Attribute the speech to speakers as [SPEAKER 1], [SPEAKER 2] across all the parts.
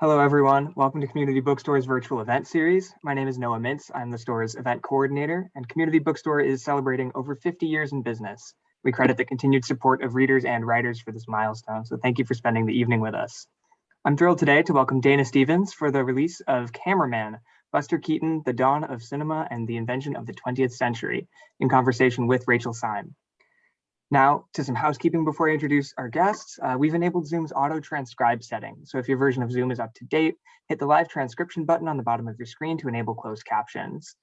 [SPEAKER 1] Hello, everyone. Welcome to Community Bookstore's virtual event series. My name is Noah Mintz. I'm the store's event coordinator, and Community Bookstore is celebrating over 50 years in business. We credit the continued support of readers and writers for this milestone, so thank you for spending the evening with us. I'm thrilled today to welcome Dana Stevens for the release of Cameraman, Buster Keaton, The Dawn of Cinema and the Invention of the 20th Century, in conversation with Rachel Syme. Now, to some housekeeping before I introduce our guests. We've enabled Zoom's auto-transcribe setting. So if your version of Zoom is up to date, hit the live transcription button on the bottom of your screen to enable closed captions.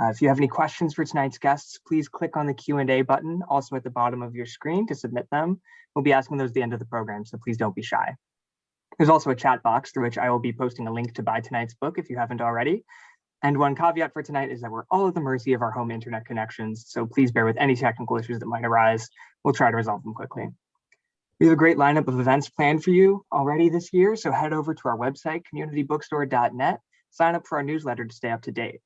[SPEAKER 1] If you have any questions for tonight's guests, please click on the Q&A button, also at the bottom of your screen, to submit them. We'll be asking those at the end of the program, so please don't be shy. There's also a chat box through which I will be posting a link to buy tonight's book if you haven't already. And one caveat for tonight is that we're all at the mercy of our home internet connections, so please bear with any technical issues that might arise. We'll try to resolve them quickly. We have a great lineup of events planned for you already this year, so head over to our website, communitybookstore.net, sign up for our newsletter to stay up to date.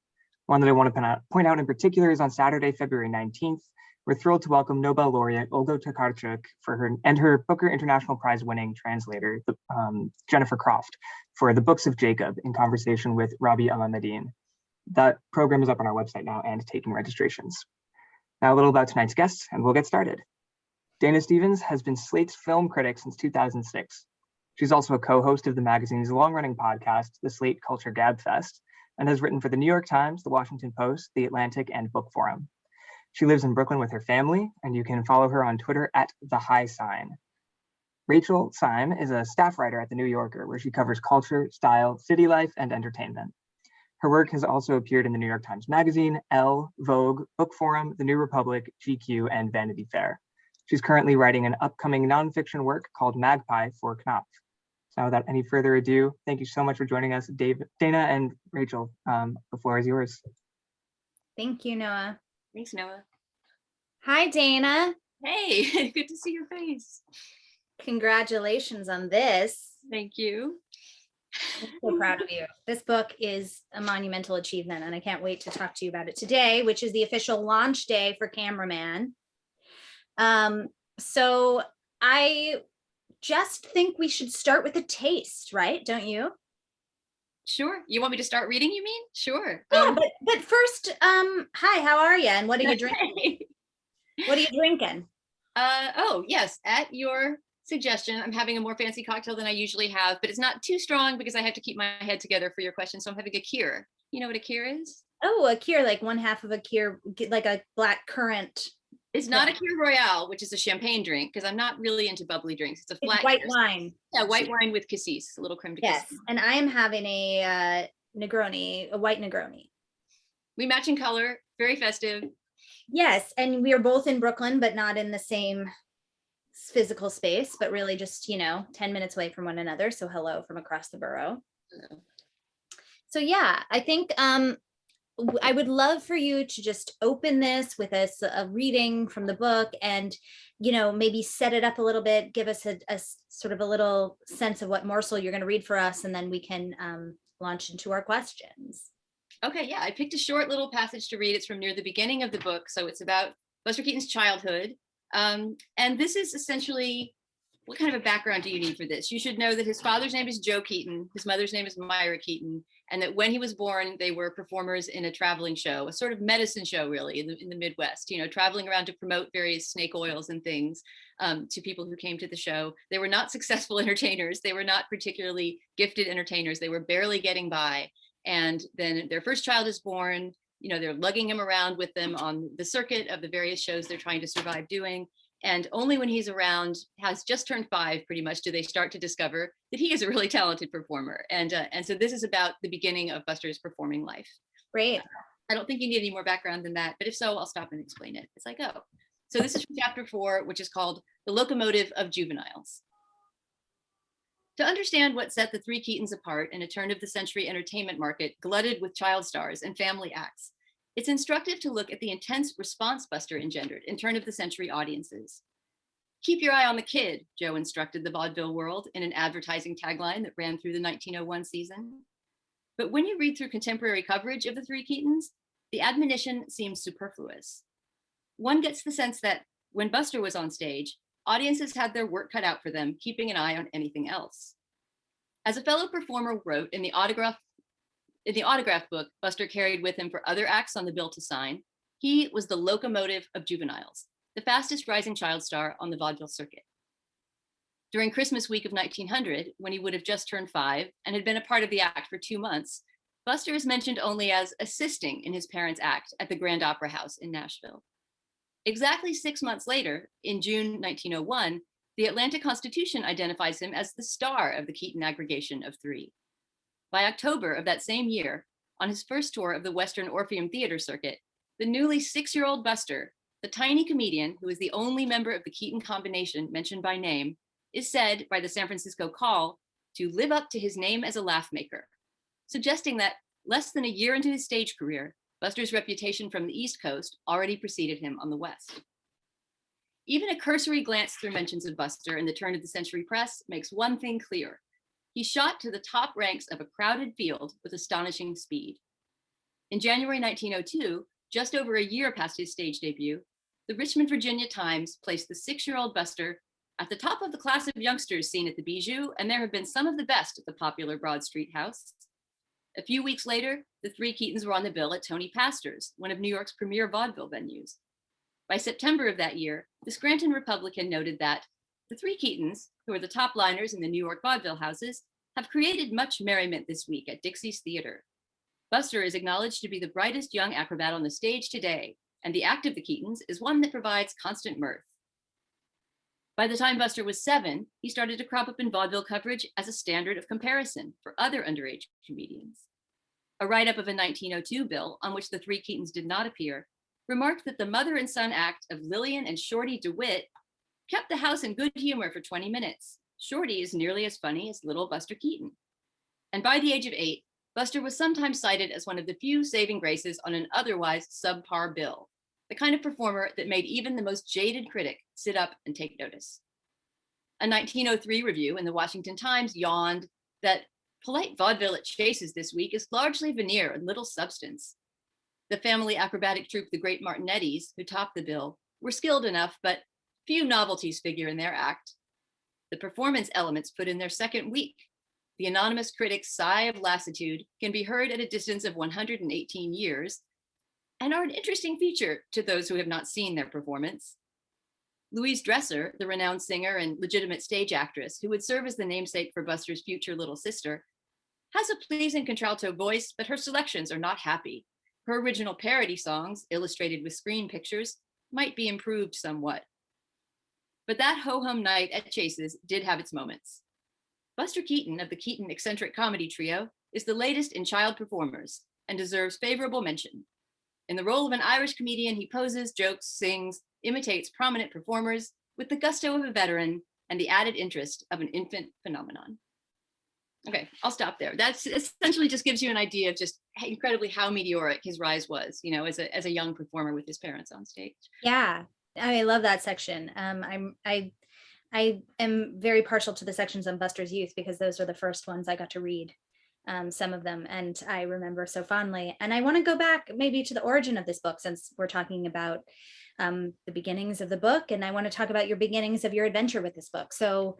[SPEAKER 1] One that I want to point out in particular is on Saturday, February 19th. We're thrilled to welcome Nobel laureate Olga Tokarczuk and her Booker International Prize winning translator, Jennifer Croft, for The Books of Jacob, in conversation with Rabi Alameddin. That program is up on our website now and taking registrations. Now a little about tonight's guests, and we'll get started. Dana Stevens has been Slate's film critic since 2006. She's also a co-host of the magazine's long-running podcast, the Slate Culture Gab Fest, and has written for the New York Times, the Washington Post, the Atlantic, and Book Forum. She lives in Brooklyn with her family, and you can follow her on Twitter at The High Sign. Rachel Syme is a staff writer at The New Yorker, where she covers culture, style, city life, and entertainment. Her work has also appeared in the New York Times Magazine, Elle, Vogue, Book Forum, The New Republic, GQ, and Vanity Fair. She's currently writing an upcoming nonfiction work called Magpie for Knopf. So without any further ado, thank you so much for joining us, Dana and Rachel. The floor is yours.
[SPEAKER 2] Thank you, Noah.
[SPEAKER 3] Thanks, Noah.
[SPEAKER 2] Hi, Dana.
[SPEAKER 3] Hey, good to see your face.
[SPEAKER 2] Congratulations on this.
[SPEAKER 3] Thank you.
[SPEAKER 2] I'm so proud of you. This book is a monumental achievement, and I can't wait to talk to you about it today, which is the official launch day for Cameraman. So I just think we should start with a taste, right? Don't you?
[SPEAKER 3] Sure. You want me to start reading, you mean? Sure.
[SPEAKER 2] Yeah, but first, hi, how are you? And what are you drinking? What are you drinking?
[SPEAKER 3] Oh, yes. At your suggestion, I'm having a more fancy cocktail than I usually have, but it's not too strong because I have to keep my head together for your question. So I'm having a Kir. You know what a Kir is?
[SPEAKER 2] Oh, a Kir, like one half of a Kir, like a black currant.
[SPEAKER 3] It's not a Kir Royale, which is a champagne drink, because I'm not really into bubbly drinks. It's a flat
[SPEAKER 2] white wine.
[SPEAKER 3] Yeah, white wine with cassis, a little creme de cassis.
[SPEAKER 2] Yes, and I am having a Negroni, a white Negroni.
[SPEAKER 3] We match in color, very festive.
[SPEAKER 2] Yes, and we are both in Brooklyn, but not in the same physical space, but really just, 10 minutes away from one another. So hello from across the borough.
[SPEAKER 3] Hello.
[SPEAKER 2] So yeah, I think I would love for you to just open this with a reading from the book and, maybe set it up a little bit, give us a sort of a little sense of what morsel you're going to read for us, and then we can launch into our questions.
[SPEAKER 3] Okay, yeah, I picked a short little passage to read. It's from near the beginning of the book. So it's about Buster Keaton's childhood. And this is essentially, what kind of a background do you need for this? You should know that his father's name is Joe Keaton, his mother's name is Myra Keaton, and that when he was born, they were performers in a traveling show, a sort of medicine show, really, in the Midwest, traveling around to promote various snake oils and things to people who came to the show. They were not successful entertainers. They were not particularly gifted entertainers. They were barely getting by. And then their first child is born. They're lugging him around with them on the circuit of the various shows they're trying to survive doing. And only when he's around, has just turned 5 pretty much, do they start to discover that he is a really talented performer. And so this is about the beginning of Buster's performing life.
[SPEAKER 2] Great.
[SPEAKER 3] I don't think you need any more background than that, but if so, I'll stop and explain it as I go. So this is from chapter 4, which is called The Locomotive of Juveniles. To understand what set the three Keatons apart in a turn-of-the-century entertainment market glutted with child stars and family acts, it's instructive to look at the intense response Buster engendered in turn-of-the-century audiences. Keep your eye on the kid, Joe instructed the vaudeville world in an advertising tagline that ran through the 1901 season. But when you read through contemporary coverage of the three Keatons, the admonition seems superfluous. One gets the sense that when Buster was on stage, audiences had their work cut out for them, keeping an eye on anything else. As a fellow performer wrote in the autograph book Buster carried with him for other acts on the bill to sign, he was the locomotive of juveniles, the fastest rising child star on the vaudeville circuit. During Christmas week of 1900, when he would have just turned 5 and had been a part of the act for 2 months, Buster is mentioned only as assisting in his parents' act at the Grand Opera House in Nashville. Exactly 6 months later, in June 1901, the Atlanta Constitution identifies him as the star of the Keaton aggregation of 3. By October of that same year, on his first tour of the Western Orpheum Theater circuit, the newly 6-year-old Buster, the tiny comedian who is the only member of the Keaton combination mentioned by name, is said by the San Francisco Call to live up to his name as a laugh maker, suggesting that less than a year into his stage career, Buster's reputation from the East Coast already preceded him on the West. Even a cursory glance through mentions of Buster in the turn of the century press makes one thing clear. He shot to the top ranks of a crowded field with astonishing speed. In January 1902, just over a year past his stage debut, the Richmond, Virginia Times placed the 6-year-old Buster at the top of the class of youngsters seen at the Bijou, and there have been some of the best at the popular Broad Street House. A few weeks later, the 3 Keatons were on the bill at Tony Pastor's, one of New York's premier vaudeville venues. By September of that year, the Scranton Republican noted that the 3 Keatons, who are the top liners in the New York vaudeville houses, have created much merriment this week at Dixie's Theater. Buster is acknowledged to be the brightest young acrobat on the stage today, and the act of the Keatons is one that provides constant mirth. By the time Buster was 7, he started to crop up in vaudeville coverage as a standard of comparison for other underage comedians. A write-up of a 1902 bill, on which the 3 Keatons did not appear, remarked that the mother and son act of Lillian and Shorty DeWitt kept the house in good humor for 20 minutes. Shorty is nearly as funny as little Buster Keaton. And by the age of 8, Buster was sometimes cited as one of the few saving graces on an otherwise subpar bill, the kind of performer that made even the most jaded critic sit up and take notice. A 1903 review in the Washington Times yawned that polite vaudeville at Chase's this week is largely veneer and little substance. The family acrobatic troupe, the Great Martinettis, who topped the bill, were skilled enough, but few novelties figure in their act. The performance elements put in their second week. The anonymous critic's sigh of lassitude can be heard at a distance of 118 years and are an interesting feature to those who have not seen their performance. Louise Dresser, the renowned singer and legitimate stage actress who would serve as the namesake for Buster's future little sister, has a pleasing contralto voice, but her selections are not happy. Her original parody songs, illustrated with screen pictures, might be improved somewhat. But that ho-hum night at Chase's did have its moments. Buster Keaton of the Keaton eccentric comedy trio is the latest in child performers and deserves favorable mention. In the role of an Irish comedian, he poses, jokes, sings, imitates prominent performers with the gusto of a veteran and the added interest of an infant phenomenon. Okay, I'll stop there. That's essentially just gives you an idea of just incredibly how meteoric his rise was, you know, as a young performer with his parents on stage.
[SPEAKER 2] Yeah, I love that section. I am very partial to the sections on Buster's youth because those are the first ones I got to read, some of them, and I remember so fondly. And I want to go back maybe to the origin of this book, since we're talking about the beginnings of the book, and I want to talk about your beginnings of your adventure with this book. So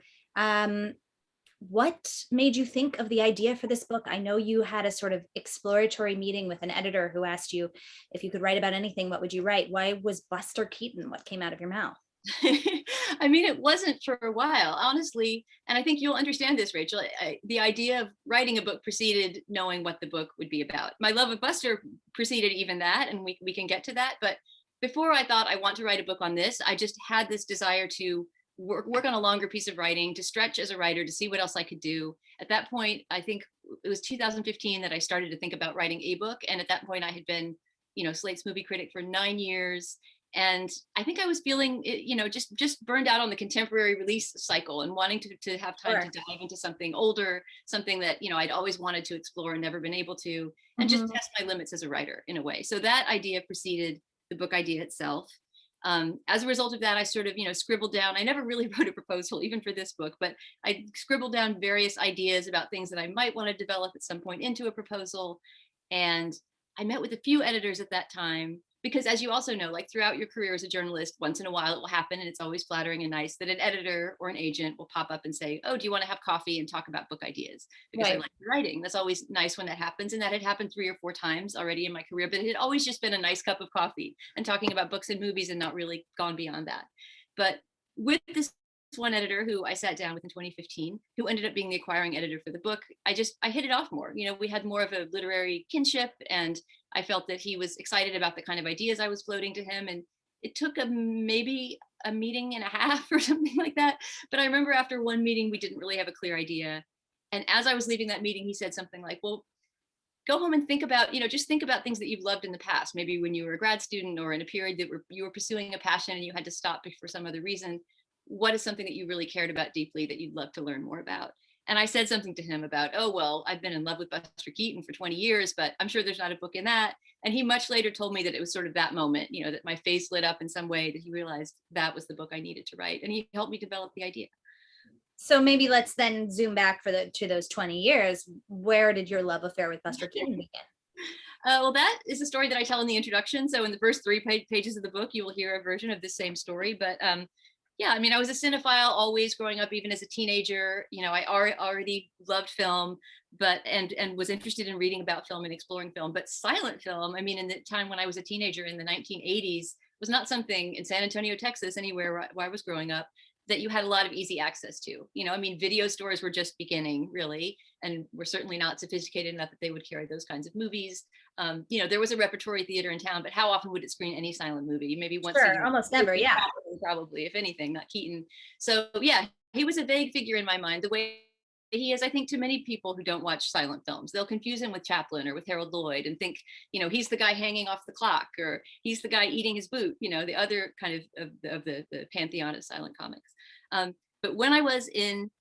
[SPEAKER 2] what made you think of the idea for this book? I know you had a sort of exploratory meeting with an editor who asked you if you could write about anything, what would you write? Why was Buster Keaton what came out of your mouth?
[SPEAKER 3] I mean, it wasn't for a while, honestly, and I think you'll understand this, Rachel. The idea of writing a book preceded knowing what the book would be about. My love of Buster preceded even that, and we can get to that. But before I thought I want to write a book on this, I just had this desire to work on a longer piece of writing, to stretch as a writer, to see what else I could do. At that point, I think it was 2015 that I started to think about writing a book, and at that point I had been, you know, Slate's movie critic for 9 years. And I think I was feeling, you know, just burned out on the contemporary release cycle and wanting to have time to dive into something older, something that, you know, I'd always wanted to explore and never been able to, and just test my limits as a writer in a way. So that idea preceded the book idea itself. As a result of that, I sort of, you know, scribbled down, I never really wrote a proposal even for this book, but I scribbled down various ideas about things that I might want to develop at some point into a proposal. And I met with a few editors at that time. Because as you also know, like throughout your career as a journalist, once in a while it will happen, and it's always flattering and nice that an editor or an agent will pop up and say, oh, do you want to have coffee and talk about book ideas? Because I like your writing. That's always nice when that happens. And that had happened 3 or 4 times already in my career, but it had always just been a nice cup of coffee and talking about books and movies and not really gone beyond that. But with this one editor who I sat down with in 2015, who ended up being the acquiring editor for the book, I hit it off more. You know, we had more of a literary kinship, and I felt that he was excited about the kind of ideas I was floating to him. And it took maybe a meeting and a half or something like that. But I remember after one meeting, we didn't really have a clear idea. And as I was leaving that meeting, he said something like, well, go home and think about, just think about things that you've loved in the past, maybe when you were a grad student or in a period that you were pursuing a passion and you had to stop for some other reason. What is something that you really cared about deeply that you'd love to learn more about? And I said something to him about, oh, well, I've been in love with Buster Keaton for 20 years, but I'm sure there's not a book in that. And he much later told me that it was sort of that moment, that my face lit up in some way, that he realized that was the book I needed to write. And he helped me develop the idea.
[SPEAKER 2] So maybe let's then zoom back to those 20 years. Where did your love affair with Buster Keaton begin?
[SPEAKER 3] Well, that is a story that I tell in the introduction. So in the first 3 pages of the book, you will hear a version of the same story. But yeah, I mean, I was a cinephile always growing up, even as a teenager. I already loved film, and was interested in reading about film and exploring film. But silent film, I mean, in the time when I was a teenager in the 1980s, was not something in San Antonio, Texas, anywhere where I was growing up, that you had a lot of easy access to. I mean, video stores were just beginning, really, and were certainly not sophisticated enough that they would carry those kinds of movies. There was a repertory theater in town, but how often would it screen any silent movie? Maybe once a year.
[SPEAKER 2] Almost never, yeah.
[SPEAKER 3] Probably, if anything, not Keaton. So yeah, he was a vague figure in my mind, the way he is, I think, to many people who don't watch silent films. They'll confuse him with Chaplin or with Harold Lloyd and think, he's the guy hanging off the clock, or he's the guy eating his boot, the other kind of the pantheon of silent comics. But when I was in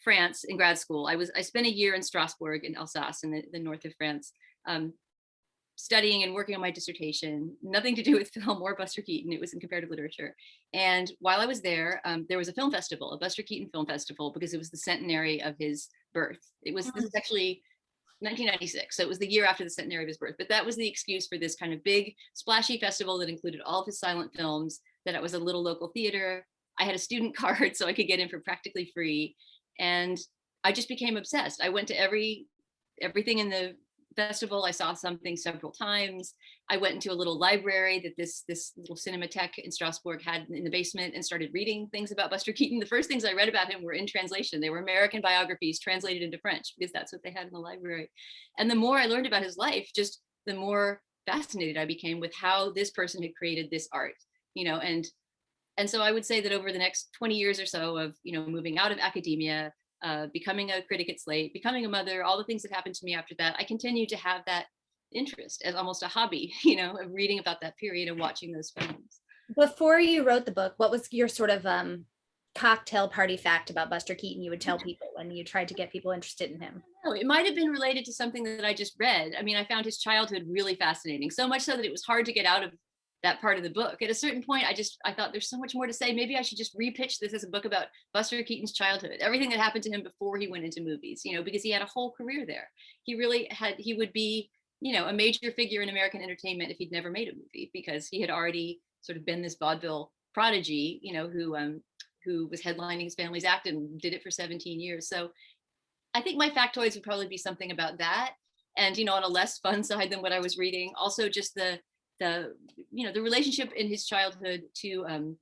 [SPEAKER 3] France in grad school, I spent a year in Strasbourg in Alsace in the north of France, studying and working on my dissertation, nothing to do with film or Buster Keaton. It was in comparative literature. And while I was there, there was a film festival, a Buster Keaton film festival, because it was the centenary of his birth. This is actually 1996. So it was the year after the centenary of his birth. But that was the excuse for this kind of big, splashy festival that included all of his silent films, that it was a little local theater. I had a student card, so I could get in for practically free. And I just became obsessed. I went to everything in the festival. I saw something several times. I went into a little library that this little cinematheque in Strasbourg had in the basement, and started reading things about Buster Keaton. The first things I read about him were in translation. They were American biographies translated into French, because that's what they had in the library. And the more I learned about his life, just the more fascinated I became with how this person had created this art, and so I would say that over the next 20 years or so of, moving out of academia, becoming a critic at Slate, becoming a mother, all the things that happened to me after that, I continue to have that interest as almost a hobby, of reading about that period and watching those films.
[SPEAKER 2] Before you wrote the book, what was your sort of cocktail party fact about Buster Keaton you would tell people when you tried to get people interested in him?
[SPEAKER 3] It might have been related to something that I just read. I mean, I found his childhood really fascinating, so much so that it was hard to get out of that part of the book. At a certain point, I thought there's so much more to say. Maybe I should just repitch this as a book about Buster Keaton's childhood, everything that happened to him before he went into movies, because he had a whole career there. He would be, a major figure in American entertainment if he'd never made a movie, because he had already sort of been this vaudeville prodigy, who was headlining his family's act and did it for 17 years. So I think my factoids would probably be something about that. And, on a less fun side than what I was reading, also just the relationship in his childhood to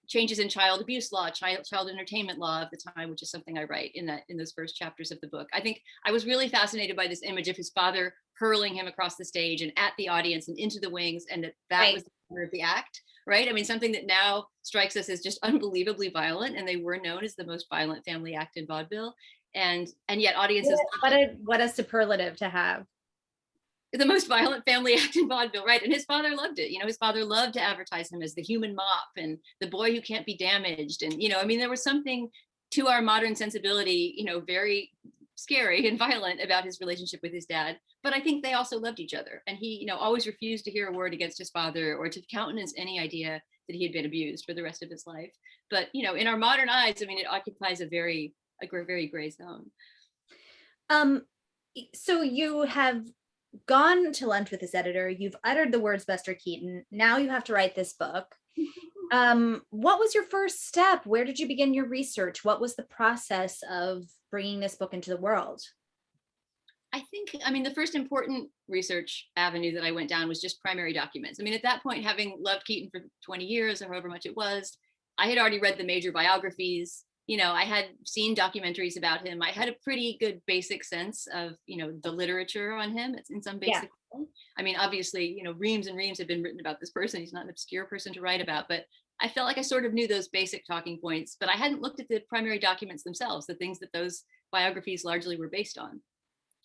[SPEAKER 3] changes in child abuse law, child entertainment law of the time, which is something I write in those first chapters of the book. I think I was really fascinated by this image of his father hurling him across the stage and at the audience and into the wings, and that
[SPEAKER 2] right.
[SPEAKER 3] was the center of the act, right? I mean, something that now strikes us as just unbelievably violent, and they were known as the most violent family act in vaudeville, and yet audiences.
[SPEAKER 2] What a superlative to have.
[SPEAKER 3] The most violent family act in vaudeville, right? And his father loved it. His father loved to advertise him as the human mop and the boy who can't be damaged. And, there was something to our modern sensibility, very scary and violent about his relationship with his dad. But I think they also loved each other. And he, always refused to hear a word against his father or to countenance any idea that he had been abused for the rest of his life. But, in our modern eyes, I mean, it occupies a very gray zone.
[SPEAKER 2] So you have gone to lunch with this editor, you've uttered the words Buster Keaton, now you have to write this book. What was your first step? Where did you begin your research? What was the process of bringing this book into the world?
[SPEAKER 3] I think, I mean, the first important research avenue that I went down was just primary documents. I mean, at that point, having loved Keaton for 20 years or however much it was, I had already read the major biographies. You know, I had seen documentaries about him. I had a pretty good basic sense of, you know, the literature on him. It's in some basic way. I mean, obviously, you know, reams and reams have been written about this person. He's not an obscure person to write about, but I felt like I sort of knew those basic talking points, but I hadn't looked at the primary documents themselves, the things that those biographies largely were based on.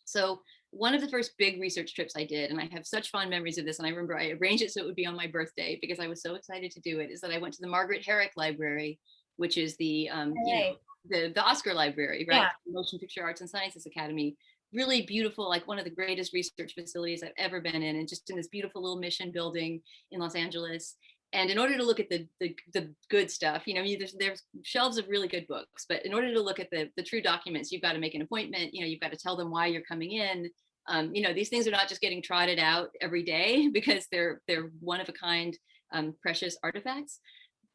[SPEAKER 3] So one of the first big research trips I did, and I have such fond memories of this, and I remember I arranged it so it would be on my birthday because I was so excited to do it, is that I went to the Margaret Herrick Library, which is the you know, the Oscar Library, right?
[SPEAKER 2] Yeah.
[SPEAKER 3] Motion Picture Arts and Sciences Academy. Really beautiful, like one of the greatest research facilities I've ever been in, and just in this beautiful little mission building in Los Angeles. And in order to look at the good stuff, you know, there's shelves of really good books, but in order to look at the true documents, you've got to make an appointment. You know, you've got to tell them why you're coming in. You know, these things are not just getting trotted out every day because they're one of a kind, precious artifacts.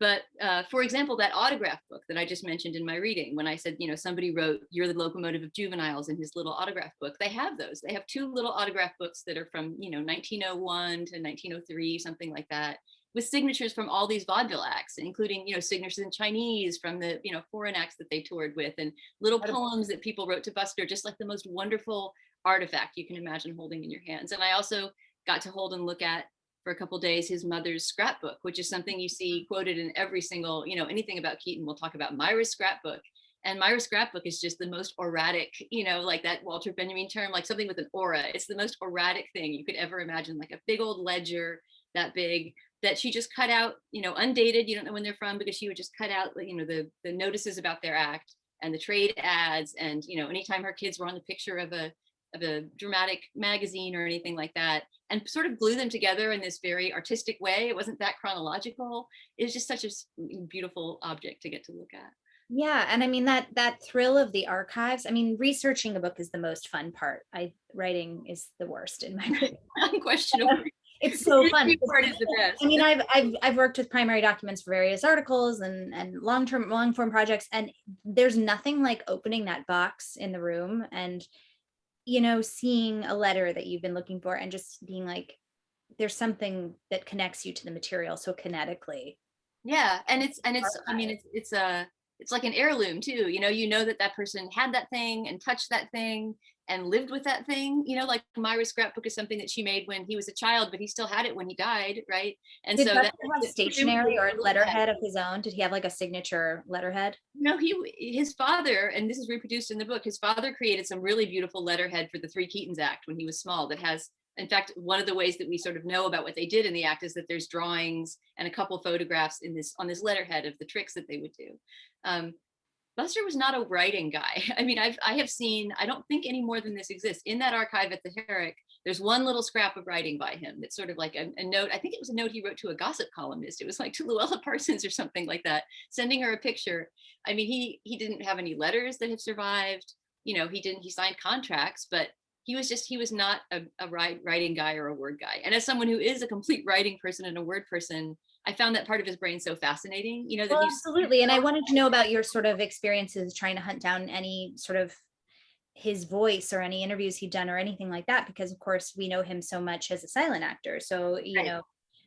[SPEAKER 3] But for example, that autograph book that I just mentioned in my reading, when I said, you know, somebody wrote "You're the Locomotive of Juveniles" in his little autograph book, they have those. They have two little autograph books that are from, you know, 1901 to 1903, something like that, with signatures from all these vaudeville acts, including, you know, signatures in Chinese from the, you know, foreign acts that they toured with, and little poems that people wrote to Buster, just like the most wonderful artifact you can imagine holding in your hands. And I also got to hold and look at, for a couple of days, his mother's scrapbook, which is something you see quoted in every single, you know, anything about Keaton, we'll talk about Myra's scrapbook. And Myra's scrapbook is just the most erratic, you know, like that Walter Benjamin term, like something with an aura. It's the most erratic thing you could ever imagine, like a big old ledger that big, that she just cut out, you know, undated. You don't know when they're from because she would just cut out, you know, the notices about their act and the trade ads. And, you know, anytime her kids were on the picture of a dramatic magazine or anything like that, and sort of glue them together in this very artistic way. It wasn't that chronological. It was just such a beautiful object to get to look at.
[SPEAKER 2] Yeah, and I mean that thrill of the archives. I mean, researching a book is the most fun part. Writing is the worst in my opinion.
[SPEAKER 3] Unquestionably.
[SPEAKER 2] It's so fun.
[SPEAKER 3] Part is the best.
[SPEAKER 2] I mean, I've worked with primary documents for various articles and long form projects, and there's nothing like opening that box in the room and, you know, seeing a letter that you've been looking for and just being like, there's something that connects you to the material so kinetically.
[SPEAKER 3] Yeah, and it's I mean, it's like an heirloom too. You know that person had that thing and touched that thing and lived with that thing. You know, like Myra's scrapbook is something that she made when he was a child, but he still had it when he died, right? And
[SPEAKER 2] Did
[SPEAKER 3] so
[SPEAKER 2] Buster
[SPEAKER 3] that
[SPEAKER 2] have stationery or letterhead of his own? Did he have like a signature letterhead?
[SPEAKER 3] No, his father, and this is reproduced in the book, his father created some really beautiful letterhead for the Three Keatons act when he was small that has, in fact, one of the ways that we sort of know about what they did in the act is that there's drawings and a couple photographs on this letterhead of the tricks that they would do. Buster was not a writing guy. I mean, I have seen, I don't think any more than this exists. In that archive at the Herrick, there's one little scrap of writing by him that's sort of like a note. I think it was a note he wrote to a gossip columnist. It was like to Luella Parsons or something like that, sending her a picture. I mean, he didn't have any letters that have survived. You know, he signed contracts, but he was not a writing guy or a word guy. And as someone who is a complete writing person and a word person, I found that part of his brain so fascinating, you know, that
[SPEAKER 2] absolutely. And I wanted to know about your sort of experiences trying to hunt down any sort of his voice or any interviews he'd done or anything like that, because of course we know him so much as a silent actor. So, you know,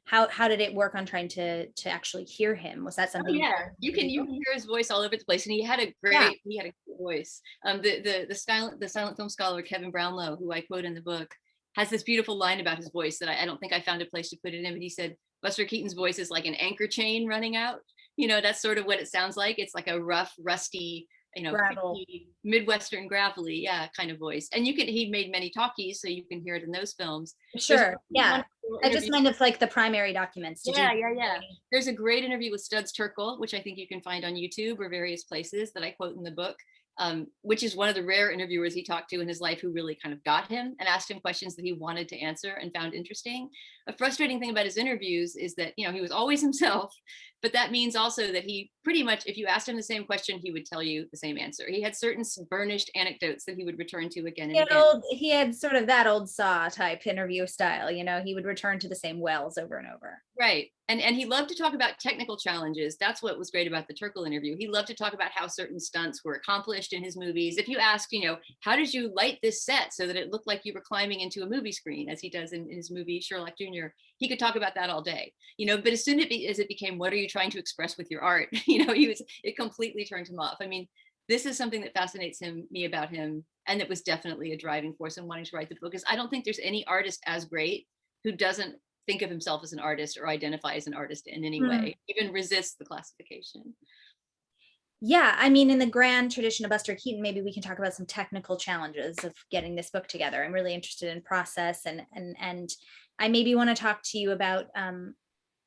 [SPEAKER 2] how did it work on trying to actually hear him? Was that something?
[SPEAKER 3] You can hear his voice all over the place, and he had a great voice. The silent film scholar Kevin Brownlow, who I quote in the book, has this beautiful line about his voice that I don't think I found a place to put it in, but he said Buster Keaton's voice is like an anchor chain running out. You know, that's sort of what it sounds like. It's like a rough, rusty, you know, Midwestern gravelly, kind of voice. And he made many talkies, so you can hear it in those films.
[SPEAKER 2] Sure, I just meant of like the primary documents.
[SPEAKER 3] Yeah. There's a great interview with Studs Terkel, which I think you can find on YouTube or various places that I quote in the book. which is one of the rare interviewers he talked to in his life who really kind of got him and asked him questions that he wanted to answer and found interesting. A frustrating thing about his interviews is that, you know, he was always himself, but that means also that he pretty much, if you asked him the same question, he would tell you the same answer. He had certain burnished anecdotes that he would return to again and again.
[SPEAKER 2] He had sort of that old Saw type interview style, you know, he would return to the same wells over and over.
[SPEAKER 3] Right. And he loved to talk about technical challenges. That's what was great about the Turkle interview. He loved to talk about how certain stunts were accomplished in his movies. If you ask, you know, how did you light this set so that it looked like you were climbing into a movie screen, as he does in his movie Sherlock Jr., he could talk about that all day, you know, but as soon as it became, what are you trying to express with your art? You know, it completely turned him off. I mean, this is something that fascinates me about him. And that was definitely a driving force in wanting to write the book, is I don't think there's any artist as great who doesn't think of himself as an artist or identify as an artist in any way, even resists the classification.
[SPEAKER 2] Yeah, I mean, in the grand tradition of Buster Keaton, maybe we can talk about some technical challenges of getting this book together. I'm really interested in process, and I maybe want to talk to you about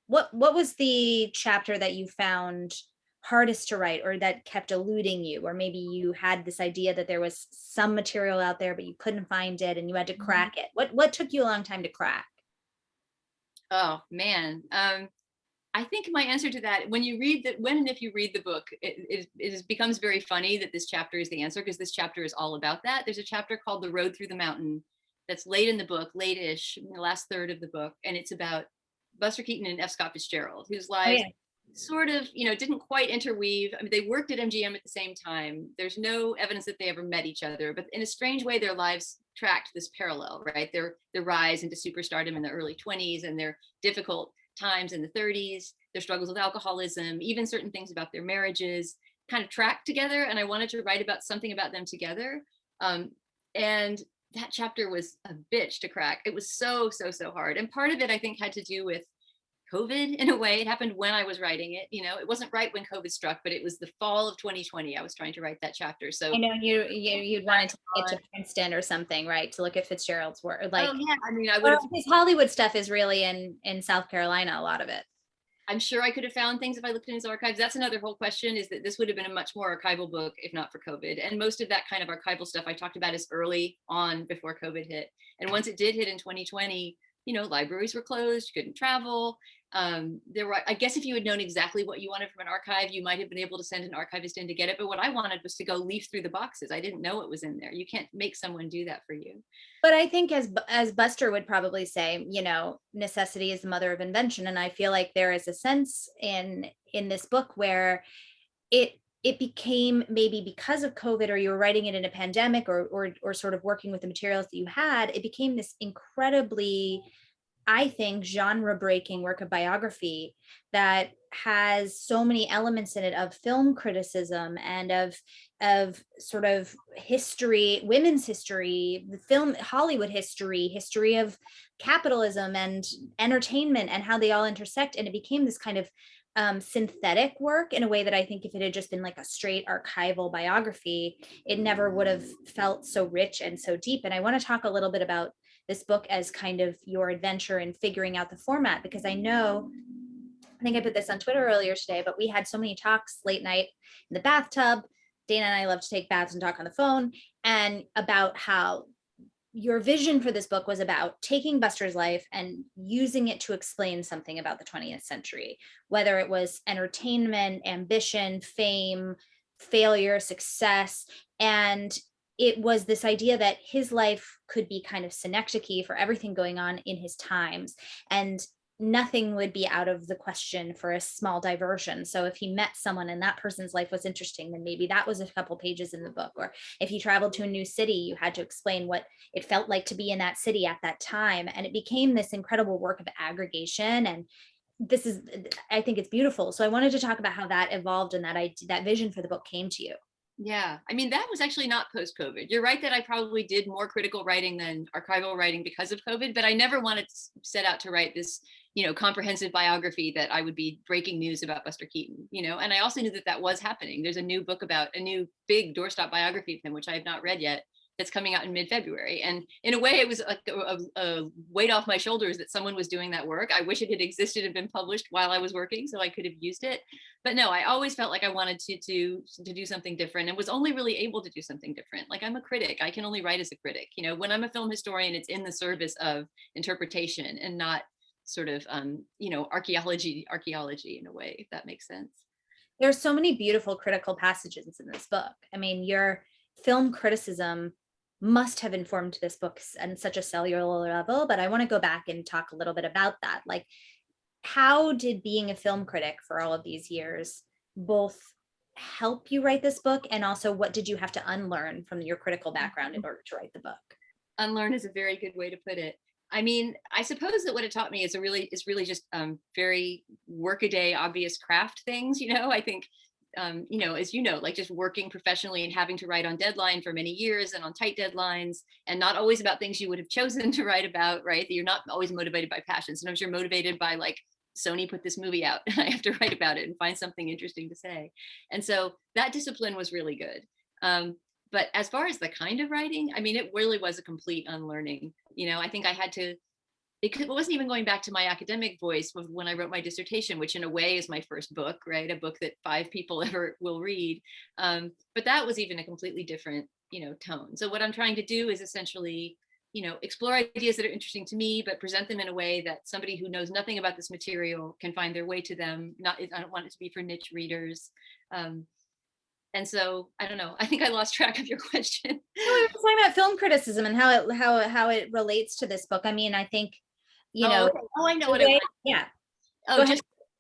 [SPEAKER 2] what was the chapter that you found hardest to write, or that kept eluding you, or maybe you had this idea that there was some material out there but you couldn't find it and you had to crack it. What took you a long time to crack?
[SPEAKER 3] Oh man, I think my answer to that, when and if you read the book, it becomes very funny that this chapter is the answer, because this chapter is all about that. There's a chapter called The Road Through the Mountain that's late in the book, late-ish, in the last third of the book, and it's about Buster Keaton and F. Scott Fitzgerald, whose lives sort of, you know, didn't quite interweave. I mean, they worked at MGM at the same time. There's no evidence that they ever met each other, but in a strange way, their lives tracked this parallel, right? Their rise into superstardom in the early 20s and their difficult times in the 30s, their struggles with alcoholism, even certain things about their marriages kind of tracked together. And I wanted to write about something about them together. And that chapter was a bitch to crack. It was so hard. And part of it, I think, had to do with COVID in a way. It happened when I was writing it. You know, it wasn't right when COVID struck, but it was the fall of 2020. I was trying to write that chapter. So
[SPEAKER 2] I know you'd wanted to get to Princeton or something, right? To look at Fitzgerald's work. Like,
[SPEAKER 3] oh yeah, I mean, I would have.
[SPEAKER 2] His Hollywood stuff is really in South Carolina, a lot of it.
[SPEAKER 3] I'm sure I could have found things if I looked in his archives. That's another whole question, is that this would have been a much more archival book if not for COVID. And most of that kind of archival stuff I talked about is early on, before COVID hit. And once it did hit in 2020, you know, libraries were closed, you couldn't travel. There were, I guess if you had known exactly what you wanted from an archive, you might have been able to send an archivist in to get it. But what I wanted was to go leaf through the boxes. I didn't know it was in there. You can't make someone do that for you.
[SPEAKER 2] But I think, as Buster would probably say, you know, necessity is the mother of invention. And I feel like there is a sense in this book where it became, maybe because of COVID, or you were writing it in a pandemic, or sort of working with the materials that you had, it became this incredibly, I think, genre-breaking work of biography that has so many elements in it of film criticism and of sort of history, women's history, the film, Hollywood history of capitalism and entertainment, and how they all intersect. And it became this kind of synthetic work in a way that I think if it had just been like a straight archival biography, it never would have felt so rich and so deep. And I want to talk a little bit about this book as kind of your adventure in figuring out the format, because I know, I think I put this on Twitter earlier today, but we had so many talks late night in the bathtub. Dana and I love to take baths and talk on the phone, and about how your vision for this book was about taking Buster's life and using it to explain something about the 20th century, whether it was entertainment, ambition, fame, failure, success. And it was this idea that his life could be kind of synecdoche for everything going on in his times, and nothing would be out of the question for a small diversion. So if he met someone and that person's life was interesting, then maybe that was a couple pages in the book. Or if he traveled to a new city, you had to explain what it felt like to be in that city at that time. And it became this incredible work of aggregation. And this is, I think it's beautiful. So I wanted to talk about how that evolved and that vision for the book came to you.
[SPEAKER 3] Yeah, I mean, that was actually not post-COVID. You're right that I probably did more critical writing than archival writing because of COVID, but I never wanted to set out to write this, you know, comprehensive biography that I would be breaking news about Buster Keaton, you know, and I also knew that that was happening. There's a new book about a new big doorstop biography of him, which I have not read yet, that's coming out in mid-February. And in a way, it was like a weight off my shoulders that someone was doing that work. I wish it had existed and been published while I was working, so I could have used it. But no, I always felt like I wanted to do something different, and was only really able to do something different. Like, I'm a critic. I can only write as a critic. You know, when I'm a film historian, it's in the service of interpretation and not sort of, you know, archaeology in a way, if that makes sense.
[SPEAKER 2] There's so many beautiful critical passages in this book. I mean, your film criticism must have informed this book on such a cellular level, but I want to go back and talk a little bit about that. Like, how did being a film critic for all of these years both help you write this book, and also what did you have to unlearn from your critical background in order to write the book? Unlearn
[SPEAKER 3] is a very good way to put it. I mean, I suppose that what it taught me is really just very workaday, obvious craft things. You know, I think, you know, as you know, like just working professionally and having to write on deadline for many years and on tight deadlines, and not always about things you would have chosen to write about, right? That you're not always motivated by passion. Sometimes you're motivated by, like, Sony put this movie out and I have to write about it and find something interesting to say. And so that discipline was really good. But as far as the kind of writing, I mean, it really was a complete unlearning. You know, I think I had to, it wasn't even going back to my academic voice when I wrote my dissertation, which in a way is my first book, right? A book that 5 people ever will read. But that was even a completely different, you know, tone. So what I'm trying to do is essentially, you know, explore ideas that are interesting to me, but present them in a way that somebody who knows nothing about this material can find their way to them. I don't want it to be for niche readers. And so I don't know. I think I lost track of your question.
[SPEAKER 2] No, we were talking about film criticism and how it relates to this book. I mean, I think, you know.
[SPEAKER 3] Okay. Oh, I know what it was.
[SPEAKER 2] Yeah.
[SPEAKER 3] Oh,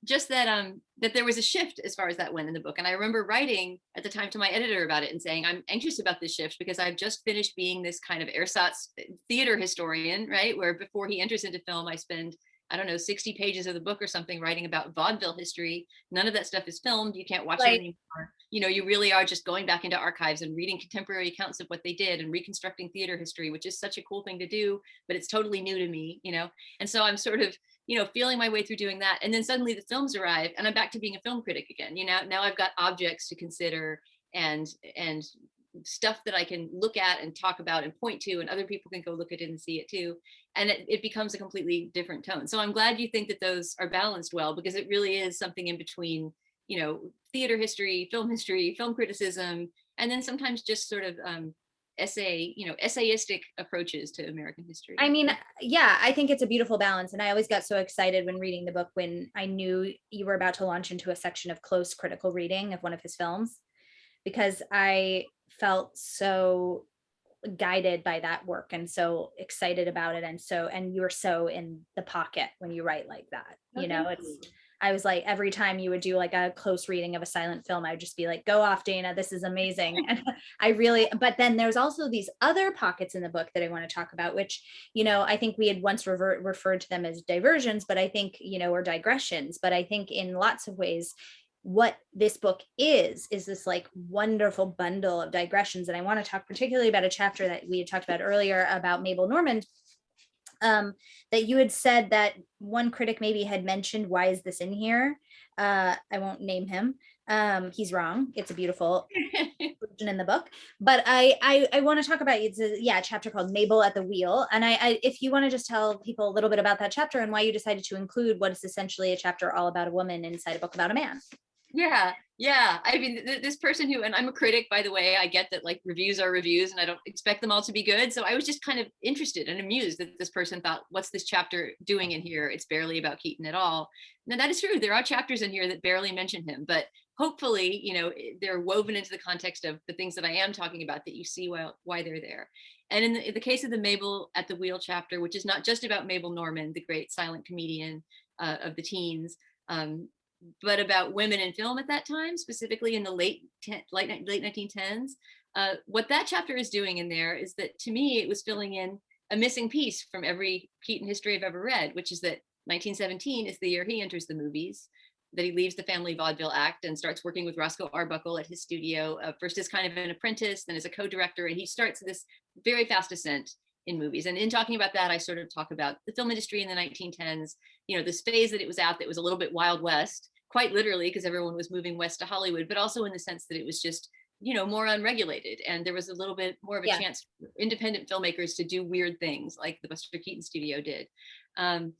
[SPEAKER 3] just that that there was a shift as far as that went in the book. And I remember writing at the time to my editor about it and saying, I'm anxious about this shift because I've just finished being this kind of ersatz theater historian, right? Where before he enters into film, I spend, I don't know, 60 pages of the book or something writing about vaudeville history. None of that stuff is filmed. You can't watch it anymore. You know, you really are just going back into archives and reading contemporary accounts of what they did and reconstructing theater history, which is such a cool thing to do, but it's totally new to me, you know? And so I'm sort of, you know, feeling my way through doing that. And then suddenly the films arrive and I'm back to being a film critic again. You know, now I've got objects to consider and stuff that I can look at and talk about and point to, and other people can go look at it and see it too. And it becomes a completely different tone. So I'm glad you think that those are balanced well, because it really is something in between, you know, theater history, film criticism, and then sometimes just sort of essayistic approaches to American history.
[SPEAKER 2] I mean, yeah, I think it's a beautiful balance. And I always got so excited when reading the book when I knew you were about to launch into a section of close critical reading of one of his films, because I felt so guided by that work and so excited about it. And you were so in the pocket when you write like that. You know, I was like, every time you would do like a close reading of a silent film, I would just be like, go off, Dana, this is amazing. And but then there's also these other pockets in the book that I want to talk about, which, you know, I think we had once referred to them as diversions, but I think, you know, or digressions, but I think in lots of ways, what this book is this like wonderful bundle of digressions. And I want to talk particularly about a chapter that we had talked about earlier about Mabel Normand, that you had said that one critic maybe had mentioned, why is this in here? I won't name him. He's wrong. It's a beautiful version in the book. But I want to talk about, it's a chapter called Mabel at the Wheel. And I if you want to just tell people a little bit about that chapter and why you decided to include what is essentially a chapter all about a woman inside a book about a man.
[SPEAKER 3] Yeah. I mean, this person who, and I'm a critic, by the way, I get that like reviews are reviews and I don't expect them all to be good. So I was just kind of interested and amused that this person thought, what's this chapter doing in here? It's barely about Keaton at all. Now that is true. There are chapters in here that barely mention him, but hopefully, you know, they're woven into the context of the things that I am talking about, that you see why they're there. And in the case of the Mabel at the Wheel chapter, which is not just about Mabel Normand, the great silent comedian of the teens, but about women in film at that time, specifically in the late 1910s. What that chapter is doing in there is that, to me, it was filling in a missing piece from every Keaton history I've ever read, which is that 1917 is the year he enters the movies, that he leaves the family vaudeville act and starts working with Roscoe Arbuckle at his studio, first as kind of an apprentice, then as a co-director, and he starts this very fast ascent in movies. And in talking about that, I sort of talk about the film industry in the 1910s, you know, this phase that it was at that was a little bit Wild West, quite literally, because everyone was moving west to Hollywood, but also in the sense that it was just more unregulated, and there was a little bit more of a chance for independent filmmakers to do weird things like the Buster Keaton studio did. And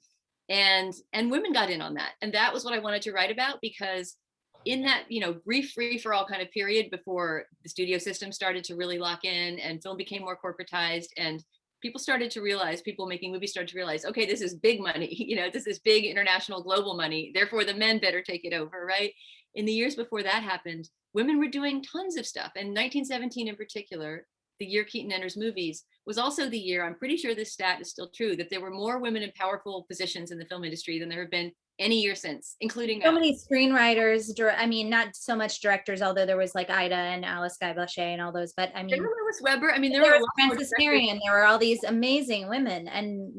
[SPEAKER 3] women got in on that. And that was what I wanted to write about, because in that, brief free for all kind of period before the studio system started to really lock in and film became more corporatized, and people making movies started to realize, okay, this is big money, this is big international global money, therefore the men better take it over, right? In the years before that happened, women were doing tons of stuff. And 1917 in particular, the year Keaton enters movies, was also the year, I'm pretty sure this stat is still true, that there were more women in powerful positions in the film industry than there have been any year since, including
[SPEAKER 2] so many screenwriters. I mean, not so much directors, although there was like Ida and Alice Guy Blaché and all those, but I mean,
[SPEAKER 3] there was Lewis Weber. I mean,
[SPEAKER 2] there was Frances Marion. There were all these amazing women, and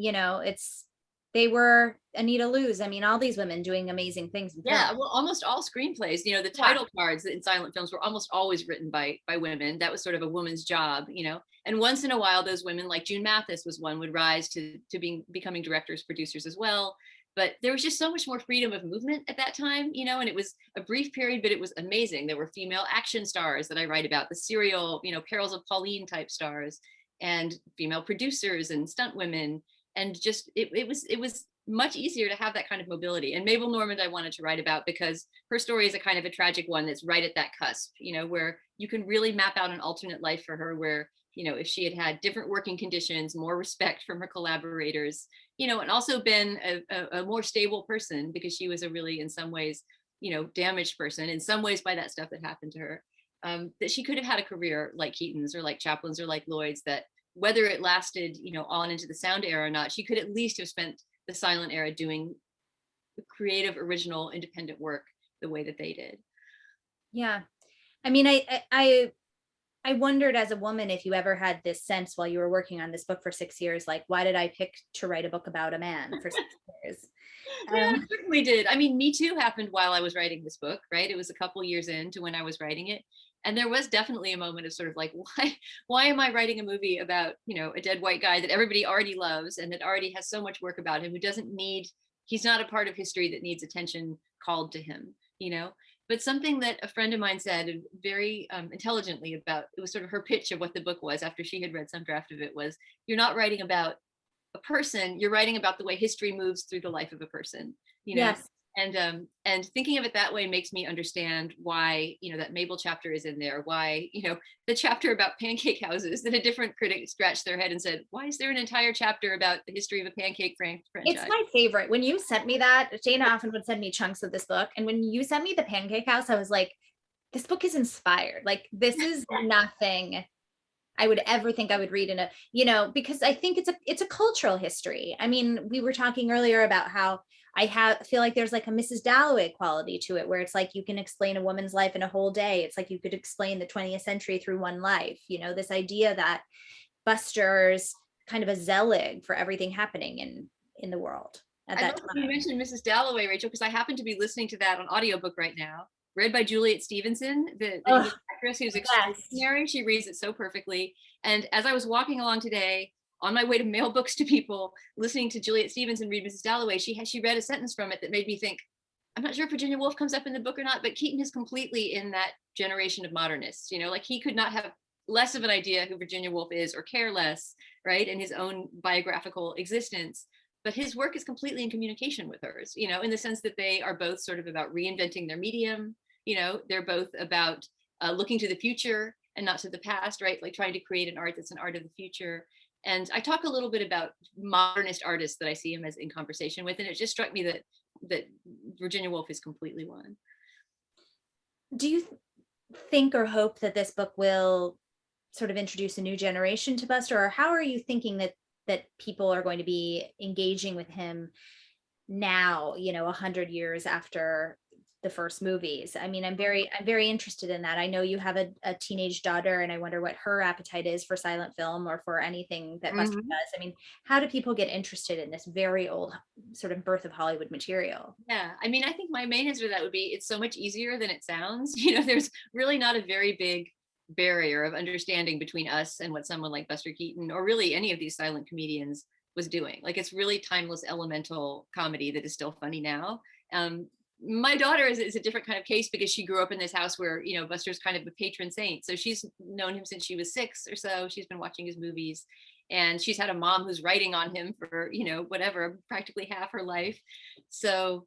[SPEAKER 2] they were Anita Loos. I mean, all these women doing amazing things.
[SPEAKER 3] Yeah, well, almost all screenplays, the title cards in silent films were almost always written by women. That was sort of a woman's job, and once in a while, those women, like June Mathis was one, would rise to becoming directors, producers as well. But there was just so much more freedom of movement at that time, and it was a brief period, but it was amazing. There were female action stars that I write about, the serial, Perils of Pauline type stars, and female producers and stunt women. And just, it was much easier to have that kind of mobility. And Mabel Normand I wanted to write about because her story is a kind of a tragic one that's right at that cusp, where you can really map out an alternate life for her, where if she had had different working conditions, more respect from her collaborators, and also been a more stable person, because she was a really, in some ways, damaged person, in some ways by that stuff that happened to her, that she could have had a career like Keaton's or like Chaplin's or like Lloyd's, that whether it lasted, on into the sound era or not, she could at least have spent the silent era doing creative, original, independent work the way that they did.
[SPEAKER 2] Yeah. I mean, I wondered as a woman if you ever had this sense while you were working on this book for 6 years, like, why did I pick to write a book about a man for 6 years?
[SPEAKER 3] Yeah, I certainly did. I mean, Me Too happened while I was writing this book, right? It was a couple years into when I was writing it. And there was definitely a moment of sort of like, why am I writing a movie about, a dead white guy that everybody already loves and that already has so much work about him, he's not a part of history that needs attention called to him, But something that a friend of mine said very intelligently about, it was sort of her pitch of what the book was after she had read some draft of it, was, you're not writing about a person, you're writing about the way history moves through the life of a person,
[SPEAKER 2] Yes.
[SPEAKER 3] And thinking of it that way makes me understand why, that Mabel chapter is in there, why, the chapter about pancake houses, that a different critic scratched their head and said, why is there an entire chapter about the history of a pancake franchise?
[SPEAKER 2] It's my favorite. When you sent me that, Jane often would send me chunks of this book. And when you sent me the pancake house, I was like, this book is inspired. Like, this is nothing I would ever think I would read in a, because I think it's a cultural history. I mean, we were talking earlier about how feel like there's like a Mrs. Dalloway quality to it, where it's like you can explain a woman's life in a whole day. It's like you could explain the 20th century through one life. This idea that Buster's kind of a zelig for everything happening in the world at that time.
[SPEAKER 3] You mentioned Mrs. Dalloway, Rachel, because I happen to be listening to that on audiobook right now, read by Juliet Stevenson, the actress who's extraordinary. She reads it so perfectly. And as I was walking along today, on my way to mail books to people, listening to Juliet Stevenson read Mrs. Dalloway, she read a sentence from it that made me think, I'm not sure if Virginia Woolf comes up in the book or not, but Keaton is completely in that generation of modernists. Like, he could not have less of an idea who Virginia Woolf is, or care less, right, in his own biographical existence. But his work is completely in communication with hers, in the sense that they are both sort of about reinventing their medium. They're both about looking to the future and not to the past, right? Like trying to create an art that's an art of the future. And I talk a little bit about modernist artists that I see him as in conversation with, and it just struck me that Virginia Woolf is completely one.
[SPEAKER 2] Do you think or hope that this book will sort of introduce a new generation to Buster, or how are you thinking that people are going to be engaging with him now, 100 years after the first movies? I mean, I'm very interested in that. I know you have a teenage daughter, and I wonder what her appetite is for silent film or for anything that Buster does. I mean, how do people get interested in this very old sort of birth of Hollywood material?
[SPEAKER 3] Yeah, I mean, I think my main answer to that would be, it's so much easier than it sounds. There's really not a very big barrier of understanding between us and what someone like Buster Keaton, or really any of these silent comedians, was doing. Like, it's really timeless, elemental comedy that is still funny now. my daughter is a different kind of case because she grew up in this house where, you know, Buster's kind of a patron saint. So she's known him since she was 6 or so. She's been watching his movies, and she's had a mom who's writing on him for, you know, whatever, practically half her life. So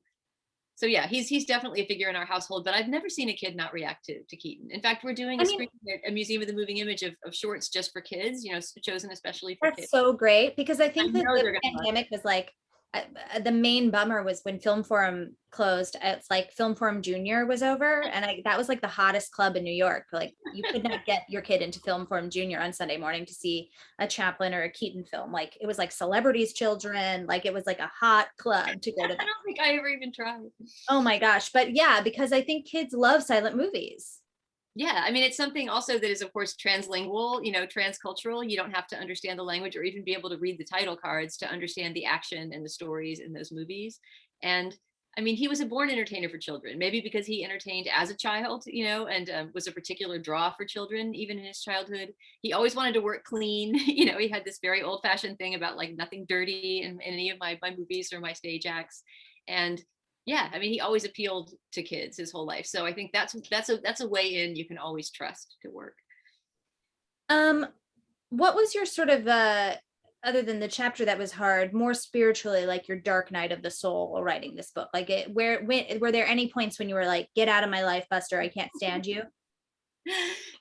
[SPEAKER 3] yeah, he's definitely a figure in our household, but I've never seen a kid not react to Keaton. In fact, we're doing a screening at a Museum of the Moving Image of shorts just for kids, you know, chosen especially for kids.
[SPEAKER 2] That's so great, because I think
[SPEAKER 3] I
[SPEAKER 2] that
[SPEAKER 3] know
[SPEAKER 2] the
[SPEAKER 3] they're gonna love
[SPEAKER 2] pandemic was like, the main bummer was when Film Forum closed. It's like Film Forum Junior was over, and that was like the hottest club in New York. Like, you could not get your kid into Film Forum Junior on Sunday morning to see a Chaplin or a Keaton film. Like, it was like celebrities' children. Like, it was like a hot club to go to.
[SPEAKER 3] I don't think I ever even tried.
[SPEAKER 2] Oh my gosh. But yeah, because I think kids love silent movies.
[SPEAKER 3] Yeah, I mean, it's something also that is, of course, translingual, you know, transcultural. You don't have to understand the language or even be able to read the title cards to understand the action and the stories in those movies. And I mean, he was a born entertainer for children, maybe because he entertained as a child, you know, and was a particular draw for children, even in his childhood. He always wanted to work clean. You know, he had this very old fashioned thing about like nothing dirty in any of my movies or my stage acts. And yeah, I mean, he always appealed to kids his whole life. So I think that's a way in you can always trust to work.
[SPEAKER 2] What was your sort of other than the chapter that was hard, more spiritually, like your dark night of the soul while writing this book? Like, were there any points when you were like, get out of my life, Buster, I can't stand you?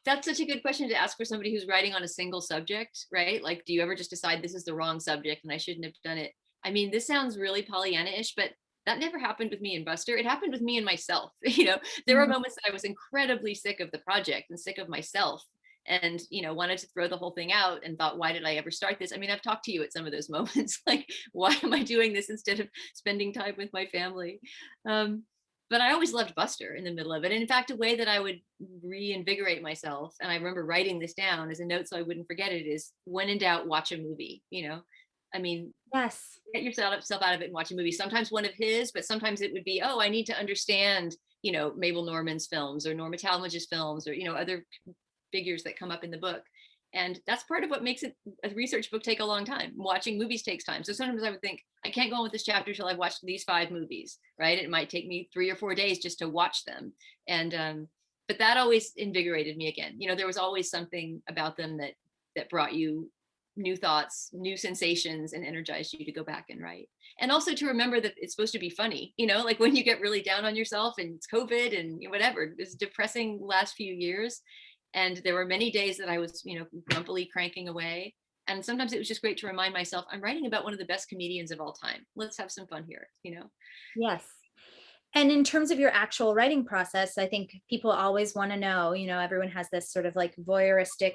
[SPEAKER 3] That's such a good question to ask for somebody who's writing on a single subject, right? Like, do you ever just decide this is the wrong subject and I shouldn't have done it? I mean, this sounds really Pollyanna-ish, but that never happened with me and Buster. It happened with me and myself. You know, there were moments that I was incredibly sick of the project and sick of myself, and, you know, wanted to throw the whole thing out and thought, why did I ever start this? I mean, I've talked to you at some of those moments, like, why am I doing this instead of spending time with my family? But I always loved Buster in the middle of it. And in fact, a way that I would reinvigorate myself, and I remember writing this down as a note so I wouldn't forget it, is when in doubt, watch a movie, you know? I mean,
[SPEAKER 2] yes,
[SPEAKER 3] get yourself out of it and watch a movie. Sometimes one of his, but sometimes it would be, oh, I need to understand, you know, Mabel Norman's films or Norma Talmadge's films, or, you know, other figures that come up in the book. And that's part of what makes it a research book take a long time. Watching movies takes time. So sometimes I would think, I can't go on with this chapter till I've watched these 5 movies, right? It might take me 3 or 4 days just to watch them. And but that always invigorated me again. You know, there was always something about them that brought you new thoughts, new sensations, and energized you to go back and write. And also to remember that it's supposed to be funny, you know, like when you get really down on yourself and it's COVID and whatever, it's depressing last few years. And there were many days that I was, you know, grumpily cranking away. And sometimes it was just great to remind myself, I'm writing about one of the best comedians of all time. Let's have some fun here, you know?
[SPEAKER 2] yes. And in terms of your actual writing process, I think people always want to know, you know, everyone has this sort of like voyeuristic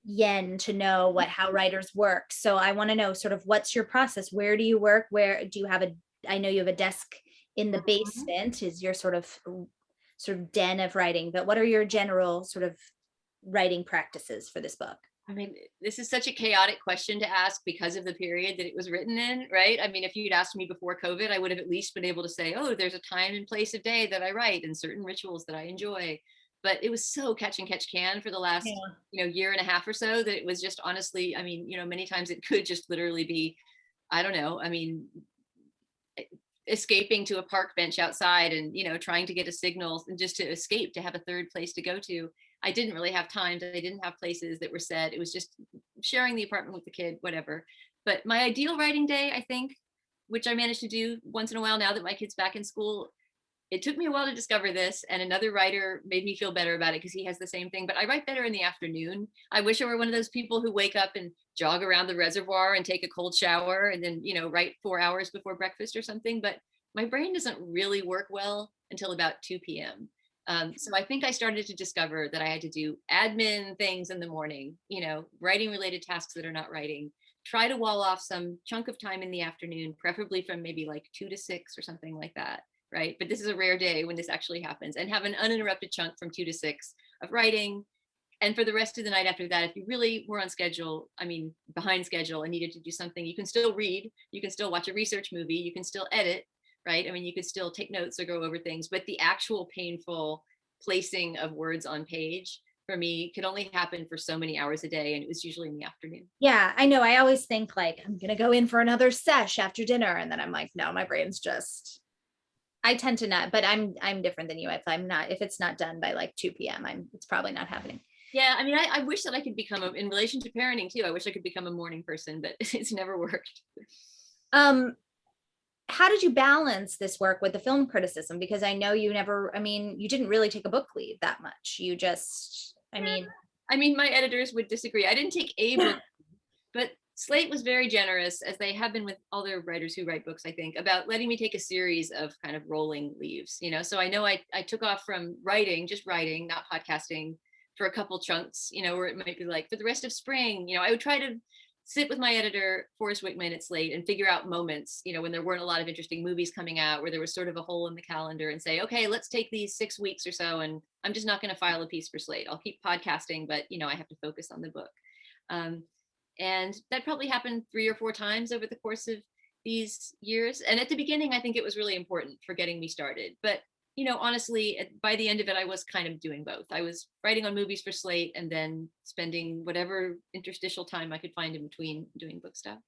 [SPEAKER 2] yen to know how writers work. So I want to know sort of what's your process? Where do you work? Where do you have I know you have a desk in the basement is your sort of den of writing, but what are your general sort of writing practices for this book?
[SPEAKER 3] I mean, this is such a chaotic question to ask because of the period that it was written in, right? I mean, if you'd asked me before COVID, I would have at least been able to say, oh, there's a time and place of day that I write and certain rituals that I enjoy. But it was so catch and catch can for the last, you know, year and a half or so that it was just honestly, I mean, you know, many times it could just literally be, I don't know, I mean, escaping to a park bench outside and, you know, trying to get a signal and just to escape, to have a third place to go to. I didn't really have time. I didn't have places that were set. It was just sharing the apartment with the kid, whatever. But my ideal writing day, I think, which I managed to do once in a while now that my kid's back in school, it took me a while to discover this, and another writer made me feel better about it because he has the same thing, but I write better in the afternoon. I wish I were one of those people who wake up and jog around the reservoir and take a cold shower and then, you know, write 4 hours before breakfast or something, but my brain doesn't really work well until about 2 p.m. So I think I started to discover that I had to do admin things in the morning, you know, writing related tasks that are not writing, try to wall off some chunk of time in the afternoon, preferably from maybe like 2 to 6 or something like that. Right. But this is a rare day when this actually happens, and have an uninterrupted chunk from 2 to 6 of writing. And for the rest of the night after that, if you really were on schedule, I mean, behind schedule and needed to do something, you can still read, you can still watch a research movie, you can still edit, right? I mean, you could still take notes or go over things, but the actual painful placing of words on page for me could only happen for so many hours a day. And it was usually in the afternoon.
[SPEAKER 2] Yeah, I know. I always think like, I'm going to go in for another sesh after dinner. And then I'm like, no, my brain's just I tend to not, but I'm different than you. If it's not done by like 2 p.m., it's probably not happening.
[SPEAKER 3] Yeah, I mean, I wish that I could become in relation to parenting too. I wish I could become a morning person, but it's never worked.
[SPEAKER 2] How did you balance this work with the film criticism? Because I know you didn't really take a book leave that much. You just, I
[SPEAKER 3] mean, my editors would disagree. I didn't take a book, but Slate was very generous, as they have been with all their writers who write books, I think, about letting me take a series of kind of rolling leaves, So I know I took off from just writing, not podcasting, for a couple chunks, where it might be like for the rest of spring, I would try to sit with my editor, Forrest Wickman at Slate, and figure out moments, when there weren't a lot of interesting movies coming out, where there was sort of a hole in the calendar, and say, okay, let's take these 6 weeks or so, and I'm just not going to file a piece for Slate. I'll keep podcasting, but, I have to focus on the book. And that probably happened 3 or 4 times over the course of these years. And at the beginning, I think it was really important for getting me started. But, honestly, by the end of it, I was kind of doing both. I was writing on movies for Slate and then spending whatever interstitial time I could find in between doing book stuff.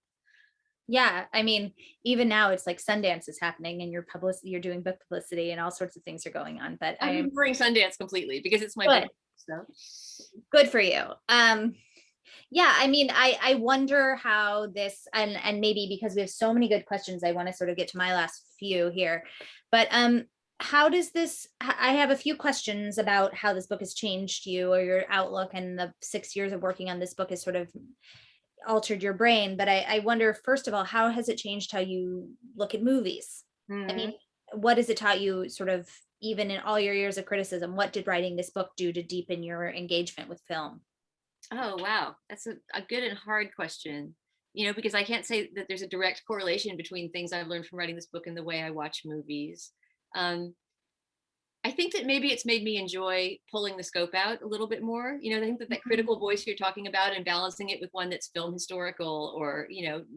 [SPEAKER 2] Yeah, I mean, even now it's like Sundance is happening and you're doing book publicity and all sorts of things are going on. But
[SPEAKER 3] I'm ignoring Sundance completely because it's my book stuff.
[SPEAKER 2] Good for you. Yeah, I mean, I wonder how this, and maybe because we have so many good questions, I want to sort of get to my last few here, but how does this, I have a few questions about how this book has changed you or your outlook, and the 6 years of working on this book has sort of altered your brain, but I wonder, first of all, how has it changed how you look at movies? I mean, what has it taught you, sort of, even in all your years of criticism? What did writing this book do to deepen your engagement with film?
[SPEAKER 3] Oh, wow. That's a good and hard question, because I can't say that there's a direct correlation between things I've learned from writing this book and the way I watch movies. I think that maybe it's made me enjoy pulling the scope out a little bit more. I think that critical voice you're talking about, and balancing it with one that's film historical, or,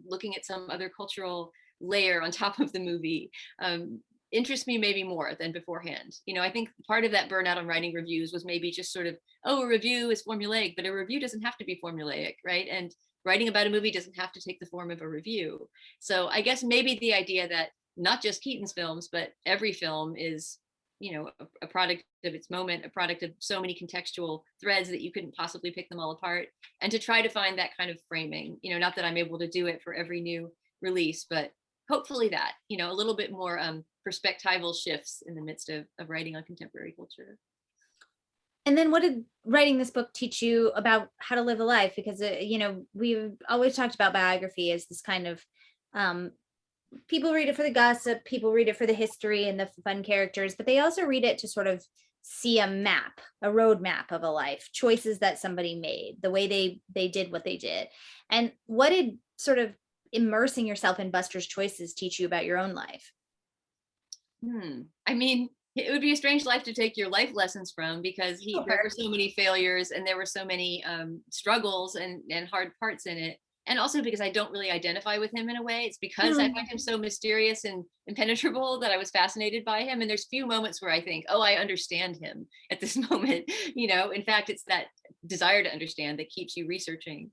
[SPEAKER 3] looking at some other cultural layer on top of the movie, interests me maybe more than beforehand. I think part of that burnout on writing reviews was maybe just sort of, a review is formulaic, but a review doesn't have to be formulaic, right? And writing about a movie doesn't have to take the form of a review. So I guess maybe the idea that not just Keaton's films, but every film is, a product of its moment, a product of so many contextual threads that you couldn't possibly pick them all apart. And to try to find that kind of framing, not that I'm able to do it for every new release, but hopefully that, a little bit more perspectival shifts in the midst of writing on contemporary culture.
[SPEAKER 2] And then what did writing this book teach you about how to live a life? Because, we've always talked about biography as this kind of, people read it for the gossip, people read it for the history and the fun characters, but they also read it to sort of see a road map of a life, choices that somebody made, the way they did what they did. And what did sort of immersing yourself in Buster's choices teach you about your own life?
[SPEAKER 3] I mean, it would be a strange life to take your life lessons from, because there were so many failures and there were so many struggles and hard parts in it. And also because I don't really identify with him in a way. It's because I find him so mysterious and impenetrable that I was fascinated by him. And there's few moments where I think, oh, I understand him at this moment. In fact, it's that desire to understand that keeps you researching.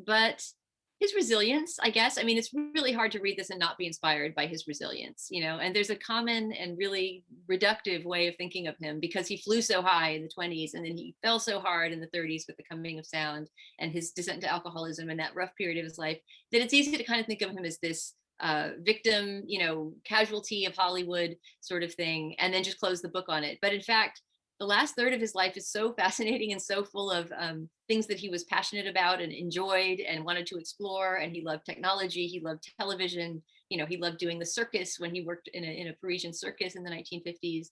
[SPEAKER 3] But his resilience, I guess. I mean, it's really hard to read this and not be inspired by his resilience, and there's a common and really reductive way of thinking of him, because he flew so high in the 20s and then he fell so hard in the 30s with the coming of sound and his descent into alcoholism and that rough period of his life, that it's easy to kind of think of him as this victim, casualty of Hollywood sort of thing, and then just close the book on it. But in fact, the last third of his life is so fascinating and so full of things that he was passionate about and enjoyed and wanted to explore. And he loved technology. He loved television. He loved doing the circus when he worked in a Parisian circus in the 1950s.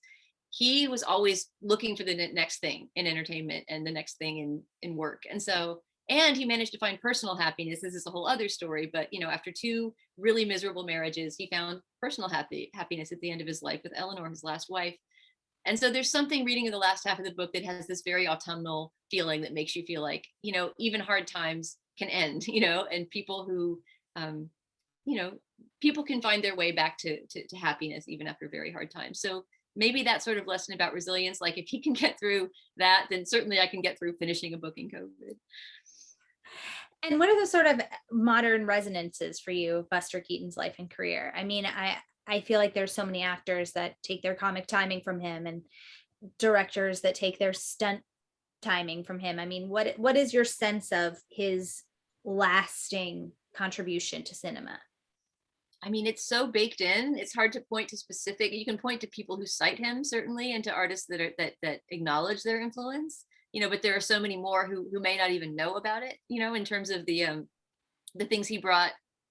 [SPEAKER 3] He was always looking for the next thing in entertainment and the next thing in work. And he managed to find personal happiness. This is a whole other story, but after 2 really miserable marriages, he found personal happiness at the end of his life with Eleanor, his last wife. And so there's something reading in the last half of the book that has this very autumnal feeling that makes you feel like, even hard times can end, and people who, people can find their way back to happiness even after very hard times. So maybe that sort of lesson about resilience, like if he can get through that, then certainly I can get through finishing a book in COVID.
[SPEAKER 2] And what are the sort of modern resonances for you of Buster Keaton's life and career? I mean, I feel like there's so many actors that take their comic timing from him, and directors that take their stunt timing from him. I mean, what is your sense of his lasting contribution to cinema?
[SPEAKER 3] I mean, it's so baked in. It's hard to point to specific. You can point to people who cite him, certainly, and to artists that acknowledge their influence. But there are so many more who may not even know about it. In terms of the things he brought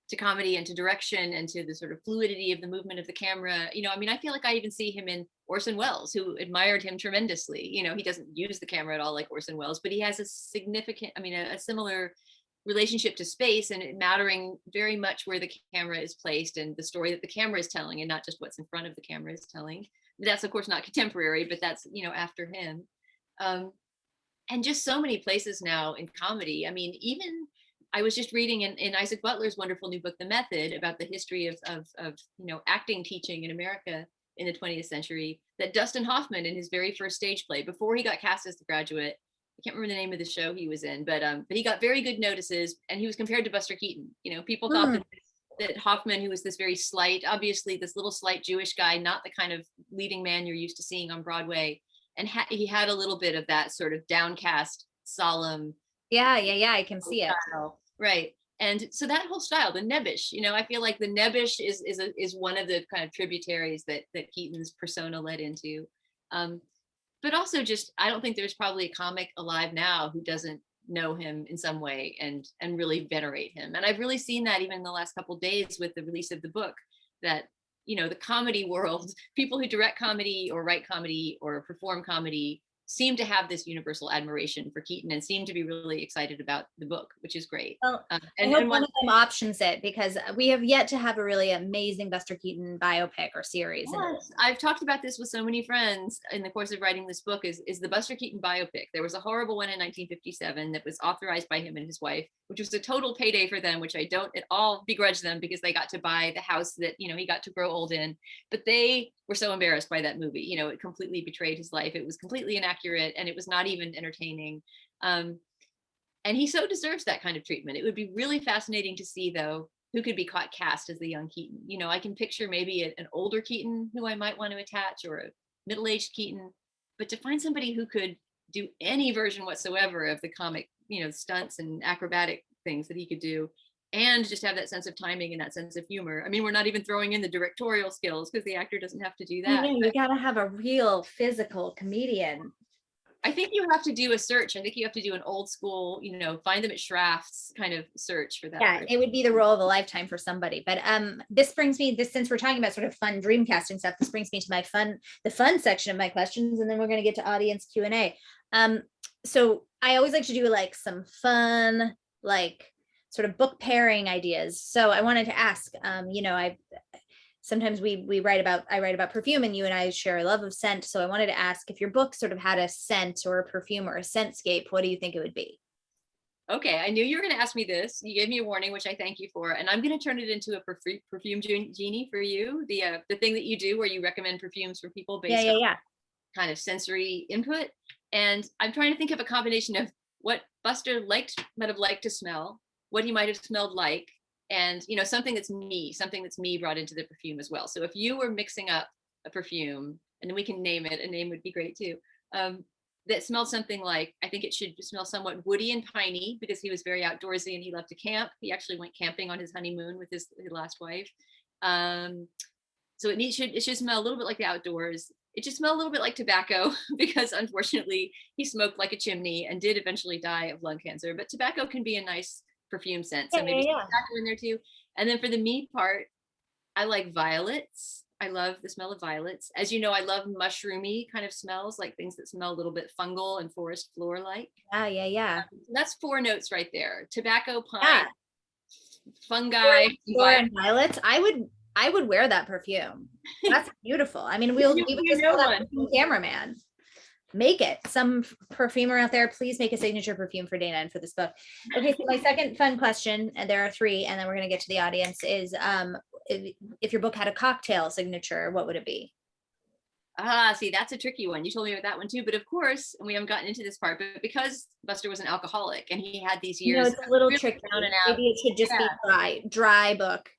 [SPEAKER 3] to comedy and to direction and to the sort of fluidity of the movement of the camera. I mean, I feel like I even see him in Orson Welles, who admired him tremendously. He doesn't use the camera at all like Orson Welles, but he has a significant, a similar relationship to space, and it mattering very much where the camera is placed and the story that the camera is telling, and not just what's in front of the camera is telling. That's of course not contemporary, but that's after him. And just so many places now in comedy. I mean, even I was just reading in Isaac Butler's wonderful new book, The Method, about the history of acting teaching in America in the 20th century, that Dustin Hoffman, in his very first stage play, before he got cast as The Graduate, I can't remember the name of the show he was in, but he got very good notices, and he was compared to Buster Keaton. People thought that Hoffman, who was this very slight, obviously this little slight Jewish guy, not the kind of leading man you're used to seeing on Broadway, and he had a little bit of that sort of downcast, solemn.
[SPEAKER 2] Yeah, I can see it.
[SPEAKER 3] Right. And so that whole style, the nebbish, I feel like the nebbish is one of the kind of tributaries that Keaton's persona led into. But also just, I don't think there's probably a comic alive now who doesn't know him in some way and really venerate him. And I've really seen that even in the last couple of days with the release of the book, that, the comedy world, people who direct comedy or write comedy or perform comedy seem to have this universal admiration for Keaton and seem to be really excited about the book, which is great.
[SPEAKER 2] Well, and one of them options it, because we have yet to have a really amazing Buster Keaton biopic or series.
[SPEAKER 3] Yes, I've talked about this with so many friends in the course of writing this book, is the Buster Keaton biopic. There was a horrible one in 1957 that was authorized by him and his wife, which was a total payday for them, which I don't at all begrudge them, because they got to buy the house that, he got to grow old in. But they were so embarrassed by that movie. It completely betrayed his life. It was completely inaccurate, and it was not even entertaining. And he so deserves that kind of treatment. It would be really fascinating to see, though, who could be cast as the young Keaton. I can picture maybe an older Keaton who I might want to attach, or a middle-aged Keaton, but to find somebody who could do any version whatsoever of the comic, stunts and acrobatic things that he could do, and just have that sense of timing and that sense of humor. I mean, we're not even throwing in the directorial skills, because the actor doesn't have to do that.
[SPEAKER 2] You gotta have a real physical comedian.
[SPEAKER 3] I think you have to do a search. I think you have to do an old school, find them at Schrafft's kind of search for that.
[SPEAKER 2] Yeah, it would be the role of a lifetime for somebody. But this brings me, since we're talking about sort of fun dream casting stuff, this brings me to the fun section of my questions, and then we're going to get to audience Q&A. So I always like to do like some fun, like sort of book pairing ideas. So I wanted to ask, sometimes I write about perfume, and you and I share a love of scent. So I wanted to ask, if your book sort of had a scent or a perfume or a scentscape, what do you think it would be?
[SPEAKER 3] Okay, I knew you were going to ask me this. You gave me a warning, which I thank you for, and I'm going to turn it into a perfume genie for you. The thing that you do where you recommend perfumes for people based on kind of sensory input. And I'm trying to think of a combination of what Buster might have liked to smell, what he might have smelled like, and something that's me brought into the perfume as well. So if you were mixing up a perfume, and then we can name it, a name would be great too, that smelled something like, I think it should smell somewhat woody and piney, because he was very outdoorsy and he loved to camp. He actually went camping on his honeymoon with his last wife. So it should smell a little bit like the outdoors. It should smell a little bit like tobacco, because unfortunately he smoked like a chimney and did eventually die of lung cancer. But tobacco can be a nice perfume scent, so maybe some tobacco in there too. And then for the me part, I like violets. I love the smell of violets. As you know, I love mushroomy kind of smells, like things that smell a little bit fungal and forest floor like.
[SPEAKER 2] Yeah.
[SPEAKER 3] So that's 4 notes right there: tobacco, pine, fungi,
[SPEAKER 2] and violets. I would wear that perfume. That's beautiful. I mean, we would just call that Cameraman. Make it. Some perfumer out there, please make a signature perfume for Dana and for this book. Okay, so my second fun question, and there are 3, and then we're going to get to the audience, is if your book had a cocktail signature, what would it be?
[SPEAKER 3] See, that's a tricky one. You told me about that one too, but of course, and we haven't gotten into this part, but because Buster was an alcoholic and he had these years,
[SPEAKER 2] it's a little tricky.
[SPEAKER 3] Down and out.
[SPEAKER 2] Maybe it should just be dry book.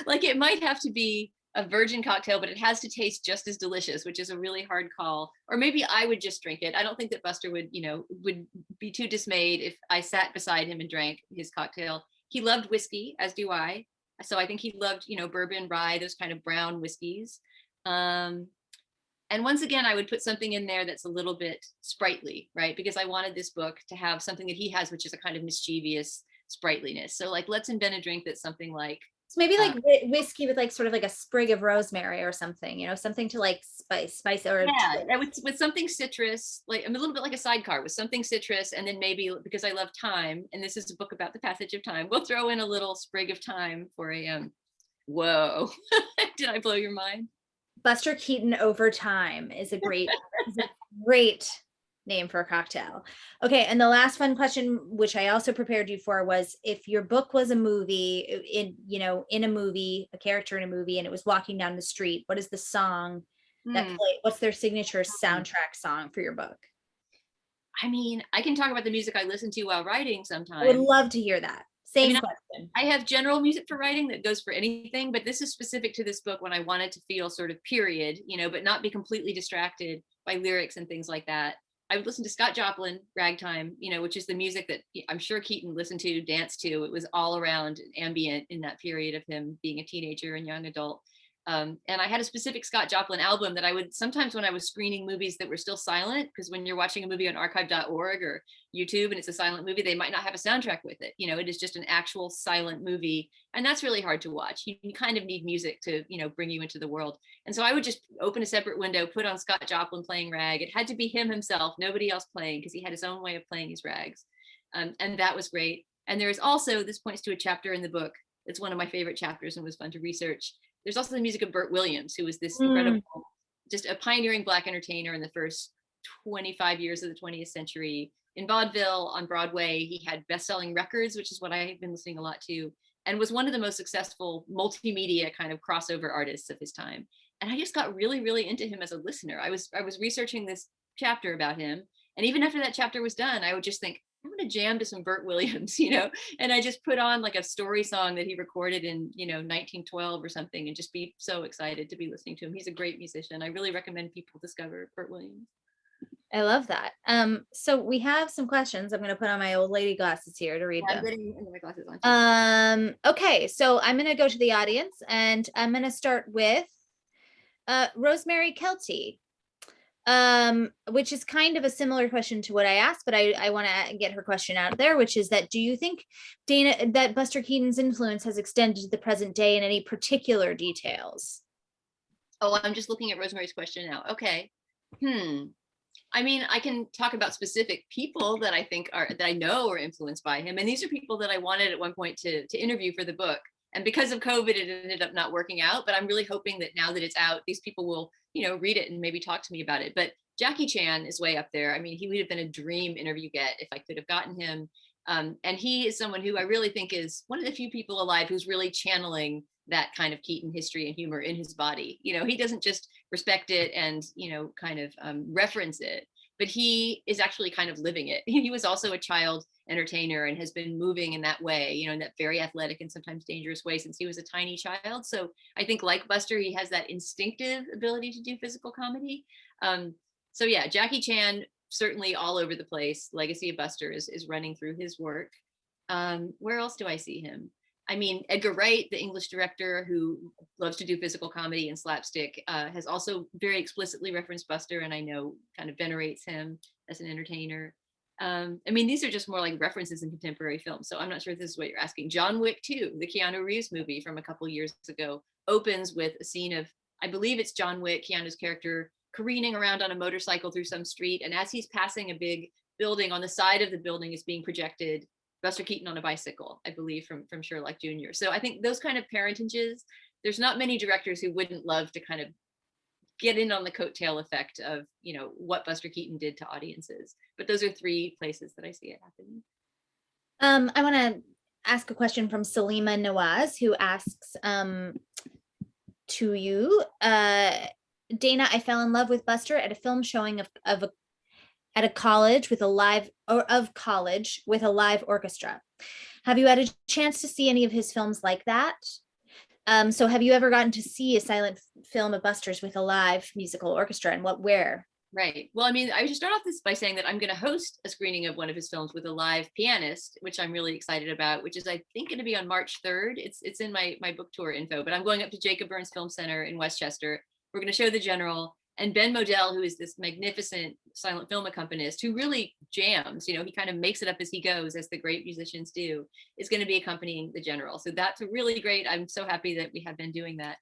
[SPEAKER 3] Like it might have to be a virgin cocktail, but it has to taste just as delicious, which is a really hard call. Or maybe I would just drink it. I don't think that Buster would be too dismayed if I sat beside him and drank his cocktail. He loved whiskey, as do I. So I think he loved, bourbon, rye, those kind of brown whiskeys. And once again, I would put something in there that's a little bit sprightly, right? Because I wanted this book to have something that he has, which is a kind of mischievous sprightliness. So like, let's invent a drink that's something like,
[SPEAKER 2] so maybe like whiskey with like sort of like a sprig of rosemary or something, something to like spice or
[SPEAKER 3] with something citrus, like a little bit like a sidecar with something citrus, and then maybe, because I love thyme, and this is a book about the passage of time, we'll throw in a little sprig of thyme for a whoa. Did I blow your mind?
[SPEAKER 2] Buster Keaton over time is a great name for a cocktail. Okay, and the last fun question, which I also prepared you for, was if your book was a movie, in a movie, a character in a movie, and it was walking down the street, what is the song that played? What's their signature soundtrack song for your book?
[SPEAKER 3] I mean, I can talk about the music I listen to while writing sometimes.
[SPEAKER 2] I would love to hear that. Same question.
[SPEAKER 3] I have general music for writing that goes for anything, but this is specific to this book when I wanted to feel sort of period, but not be completely distracted by lyrics and things like that. I would listen to Scott Joplin, Ragtime, which is the music that I'm sure Keaton listened to, danced to. It was all around ambient in that period of him being a teenager and young adult. And I had a specific Scott Joplin album that I would sometimes, when I was screening movies that were still silent, because when you're watching a movie on archive.org or YouTube and it's a silent movie, they might not have a soundtrack with it. It is just an actual silent movie. And that's really hard to watch. You kind of need music to, bring you into the world. And so I would just open a separate window, put on Scott Joplin playing rag. It had to be him himself, nobody else playing, because he had his own way of playing his rags. And that was great. And there is also, this points to a chapter in the book. It's one of my favorite chapters and was fun to research. There's also the music of Bert Williams, who was this incredible, just a pioneering Black entertainer in the first 25 years of the 20th century. In vaudeville, on Broadway, he had best-selling records, which is what I've been listening a lot to, and was one of the most successful multimedia kind of crossover artists of his time. And I just got really, really into him as a listener. I was researching this chapter about him, and even after that chapter was done, I would just think, I'm going to jam to some Bert Williams, and I just put on like a story song that he recorded in, 1912 or something, and just be so excited to be listening to him. He's a great musician. I really recommend people discover Bert Williams.
[SPEAKER 2] I love that. So we have some questions. I'm going to put on my old lady glasses here to read them.
[SPEAKER 3] I'm getting my glasses on too.
[SPEAKER 2] Okay, so I'm going to go to the audience, and I'm going to start with Rosemary Kelty. Which is kind of a similar question to what I asked, but I want to get her question out there, which is that, do you think, Dana, that Buster Keaton's influence has extended to the present day in any particular details?
[SPEAKER 3] Oh, I'm just looking at Rosemary's question now. Okay. I mean, I can talk about specific people that I think that I know are influenced by him. And these are people that I wanted at one point to interview for the book. And because of COVID, it ended up not working out, but I'm really hoping that now that it's out, these people will, read it and maybe talk to me about it. But Jackie Chan is way up there. I mean, he would have been a dream interview get if I could have gotten him. And he is someone who I really think is one of the few people alive who's really channeling that kind of Keaton history and humor in his body. He doesn't just respect it and, kind of reference it, but he is actually kind of living it. He was also a child entertainer and has been moving in that way, in that very athletic and sometimes dangerous way since he was a tiny child. So I think, like Buster, he has that instinctive ability to do physical comedy. So yeah, Jackie Chan, certainly all over the place. Legacy of Buster is running through his work. Where else do I see him? I mean, Edgar Wright, the English director who loves to do physical comedy and slapstick, has also very explicitly referenced Buster, and I know kind of venerates him as an entertainer. I mean, these are just more like references in contemporary film, so I'm not sure if this is what you're asking. John Wick 2, the Keanu Reeves movie from a couple years ago, opens with a scene of, I believe it's John Wick, Keanu's character, careening around on a motorcycle through some street, and as he's passing a big building, on the side of the building is being projected Buster Keaton on a bicycle, I believe, from Sherlock Jr. So I think those kind of parentages, there's not many directors who wouldn't love to kind of get in on the coattail effect of, what Buster Keaton did to audiences. But those are three places that I see it happening.
[SPEAKER 2] I want to ask a question from Salima Nawaz, who asks to you, Dana, I fell in love with Buster at a film showing at a college with a live orchestra. Have you had a chance to see any of his films like that? So have you ever gotten to see a silent film of Buster's with a live musical orchestra, and where?
[SPEAKER 3] Right. Well, I mean, I should start off this by saying that I'm going to host a screening of one of his films with a live pianist, which I'm really excited about, which is, I think, going to be on March 3rd. It's in my book tour info, but I'm going up to Jacob Burns Film Center in Westchester. We're going to show The General, and Ben Modell, who is this magnificent silent film accompanist who really jams, he kind of makes it up as he goes, as the great musicians do, is going to be accompanying The General. So that's really great. I'm so happy that we have been doing that.